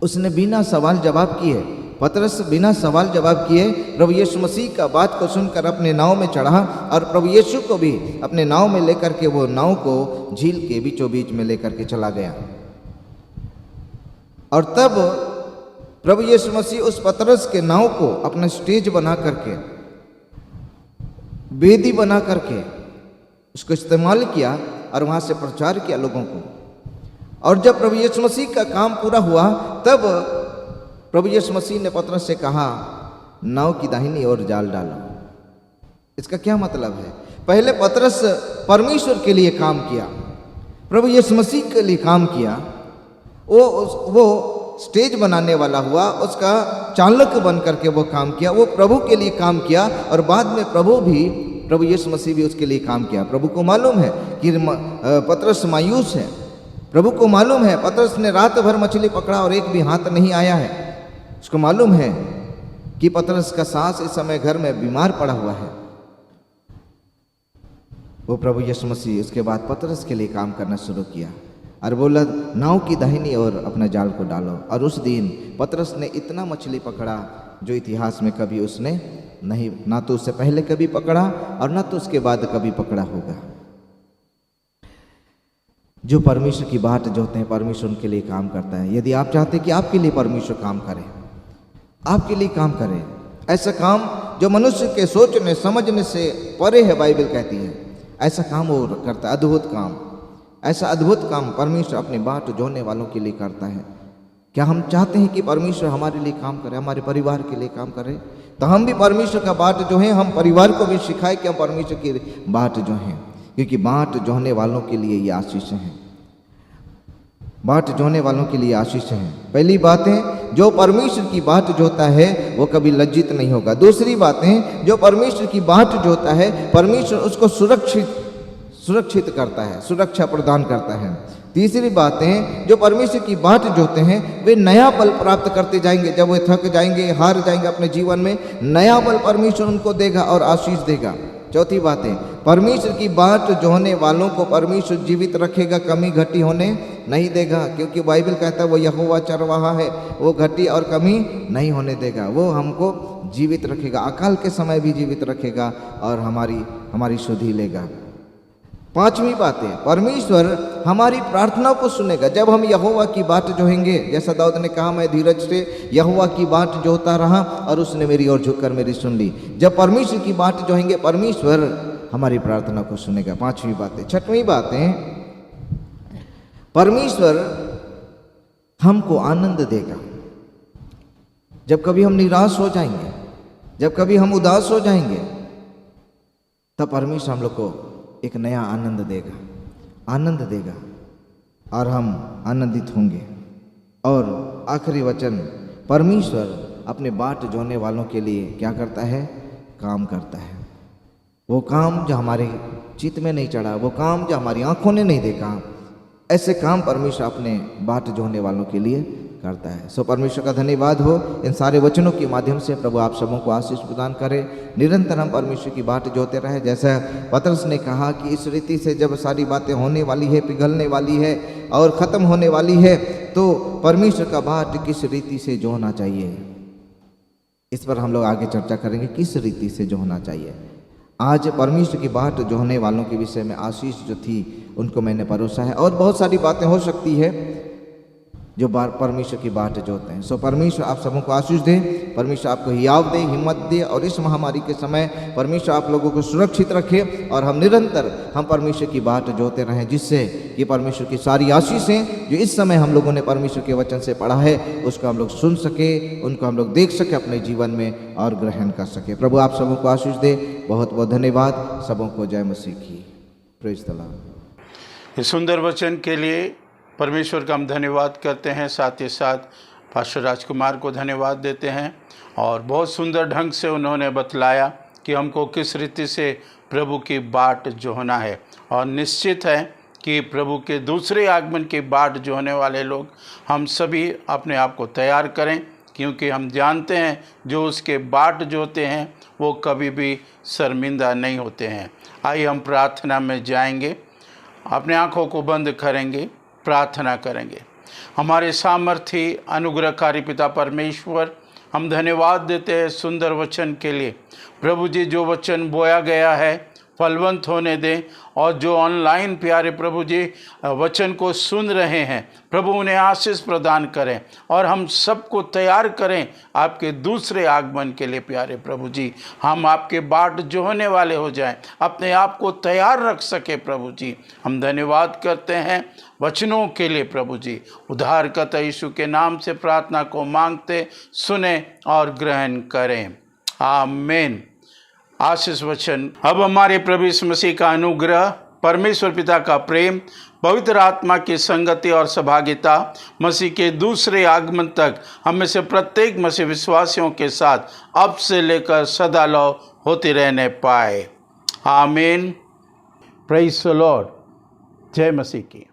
उसने बिना सवाल जवाब किए, पतरस बिना सवाल जवाब किए प्रभु यीशु मसीह का बात को सुनकर अपने नाव में चढ़ा और प्रभु यीशु को भी अपने नाव में लेकर के वो नाव को झील के बीचों बीच में लेकर के चला गया। और तब प्रभु यीशु मसीह उस पतरस के नाव को अपना स्टेज बना करके, वेदी बना करके उसको इस्तेमाल किया और वहां से प्रचार किया लोगों को। और जब प्रभु यीशु मसीह का काम पूरा हुआ तब प्रभु यीशु मसीह ने पतरस से कहा, नाव की दाहिनी ओर जाल डालो। इसका क्या मतलब है? पहले पतरस परमेश्वर के लिए काम किया, प्रभु यीशु मसीह के लिए काम किया। वो स्टेज बनाने वाला हुआ, उसका चालक बन करके वो काम किया, वो प्रभु के लिए काम किया। और बाद में प्रभु यीशु मसीह भी उसके लिए काम किया। प्रभु को मालूम है कि पतरस मायूस है, प्रभु को मालूम है पतरस ने रात भर मछली पकड़ा और एक भी हाथ नहीं आया है। उसको मालूम है कि पतरस का सास इस समय घर में बीमार पड़ा हुआ है। वो प्रभु यीशु मसीह उसके बाद पतरस के लिए काम करना शुरू किया और बोला, नाव की दाहिनी ओर अपना जाल को डालो। और उस दिन पतरस ने इतना मछली पकड़ा जो इतिहास में कभी उसने नहीं, ना तो उससे पहले कभी पकड़ा और ना तो उसके बाद कभी पकड़ा होगा। जो परमेश्वर की बाट जोते हैं, परमेश्वर उनके लिए काम करता है। यदि आप चाहते हैं कि आपके लिए परमेश्वर काम करे, आपके लिए काम करे, ऐसा काम जो मनुष्य के सोचने समझने से परे है, बाइबल कहती है, ऐसा काम वो करता है। अद्भुत काम, ऐसा अद्भुत काम परमेश्वर अपनी बाट जोने वालों के लिए करता है। क्या हम चाहते हैं कि परमेश्वर हमारे लिए काम करे, हमारे परिवार के लिए काम करे? तो हम भी परमेश्वर का बाट जो है, हम परिवार को भी सिखाए कि हम परमेश्वर की बाट जो है, क्योंकि बाट जोने वालों के लिए ये आशीष है। बाट जोने वालों के लिए आशीष है। पहली बात है, जो परमेश्वर की बाट जोता है वो कभी लज्जित नहीं होगा। दूसरी बात है, जो परमेश्वर की बाट जोता है, परमेश्वर उसको सुरक्षित करता है, सुरक्षा प्रदान करता है। तीसरी बात है, जो परमेश्वर की बाट जोते हैं वे नया बल प्राप्त करते जाएंगे। जब वे थक जाएंगे, हार जाएंगे अपने जीवन में, नया बल परमेश्वर उनको देगा और आशीष देगा। चौथी बात है, परमेश्वर की बाट जोने वालों को परमेश्वर जीवित रखेगा, कमी घटी होने नहीं देगा, क्योंकि बाइबल कहता है वो यहोवा चरवाहा है, वो घटी और कमी नहीं होने देगा। वो हमको जीवित रखेगा, अकाल के समय भी जीवित रखेगा और हमारी सुधि लेगा। पांचवी बात है, परमेश्वर हमारी प्रार्थना को सुनेगा जब हम यहोवा की बाट जोहेंगे। जैसा दाऊद ने कहा, मैं धीरज से यहोवा की बाट जोता रहा और उसने मेरी ओर झुककर मेरी सुन ली। जब परमेश्वर की बाट जोहेंगे, परमेश्वर हमारी प्रार्थना को सुनेगा। पांचवी बात है। छठवीं बात है, परमेश्वर हमको आनंद देगा। जब कभी हम निराश हो जाएंगे, जब कभी हम उदास हो जाएंगे, तब परमेश्वर हम लोग को एक नया आनंद देगा और हम आनंदित होंगे। और आखिरी वचन, परमेश्वर अपने बाट जोने वालों के लिए क्या करता है? काम करता है। वो काम जो हमारे चित्त में नहीं चढ़ा, वो काम जो हमारी आंखों ने नहीं देखा, ऐसे काम परमेश्वर अपने बाट जोने वालों के लिए करता है। सो परमेश्वर का धन्यवाद हो। इन सारे वचनों के माध्यम से प्रभु आप सबों को आशीष प्रदान करे। निरंतर हम परमेश्वर की बाट जोते रहे। जैसा पतरस ने कहा कि इस रीति से जब सारी बातें होने वाली है, पिघलने वाली है और ख़त्म होने वाली है, तो परमेश्वर का बाट किस रीति से जोना चाहिए। इस पर हम लोग आगे चर्चा करेंगे किस रीति से जो होना चाहिए। आज परमेश्वर की बाट जो होने वालों के विषय में आशीष जो थी उनको मैंने परोसा है, और बहुत सारी बातें हो सकती है जो परमेश्वर की बाट जो होते हैं। सो परमेश्वर आप सबों को आशीष दे, परमेश्वर आपको हियाव दे, हिम्मत दे, और इस महामारी के समय परमेश्वर आप लोगों को सुरक्षित रखे, और हम निरंतर हम परमेश्वर की बाट जो होते रहें, जिससे कि परमेश्वर की सारी आशीषें जो इस समय हम लोगों ने परमेश्वर के वचन से पढ़ा है उसको हम लोग सुन सके, उनको हम लोग देख सके अपने जीवन में और ग्रहण कर सके। प्रभु आप सबों को आशीष दे। बहुत बहुत धन्यवाद। सबों को जय मसीह की। Praise the Lord. इस सुंदर वचन के लिए परमेश्वर का हम धन्यवाद करते हैं, साथ ही साथ पास्टर राजकुमार को धन्यवाद देते हैं। और बहुत सुंदर ढंग से उन्होंने बतलाया कि हमको किस रीति से प्रभु की बाट जो होना है, और निश्चित है कि प्रभु के दूसरे आगमन की बाट जो होने वाले लोग हम सभी अपने आप को तैयार करें, क्योंकि हम जानते हैं जो उसके बाट जो होते हैं वो कभी भी शर्मिंदा नहीं होते हैं। आइए हम प्रार्थना में जाएंगे, अपने आँखों को बंद करेंगे, प्रार्थना करेंगे। हमारे सामर्थी अनुग्रहकारी पिता परमेश्वर, हम धन्यवाद देते हैं सुंदर वचन के लिए। प्रभु जी, जो वचन बोया गया है फलवंत होने दें, और जो ऑनलाइन प्यारे प्रभु जी वचन को सुन रहे हैं, प्रभु उन्हें आशीष प्रदान करें, और हम सबको तैयार करें आपके दूसरे आगमन के लिए। प्यारे प्रभु जी, हम आपके बाट जो होने वाले हो जाएं, अपने आप को तैयार रख सके। प्रभु जी, हम धन्यवाद करते हैं वचनों के लिए। प्रभु जी, उद्धारकर्ता यीशु के नाम से प्रार्थना को मांगते, सुने और ग्रहण करें। आमीन। आशीष वचन। अब हमारे प्रभु यीशु मसीह का अनुग्रह, परमेश्वर पिता का प्रेम, पवित्र आत्मा की संगति और सहभागिता मसीह के दूसरे आगमन तक हम में से प्रत्येक मसीह विश्वासियों के साथ अब से लेकर सदा होती रहने पाए। आमीन। Praise the Lord. जय मसीह की।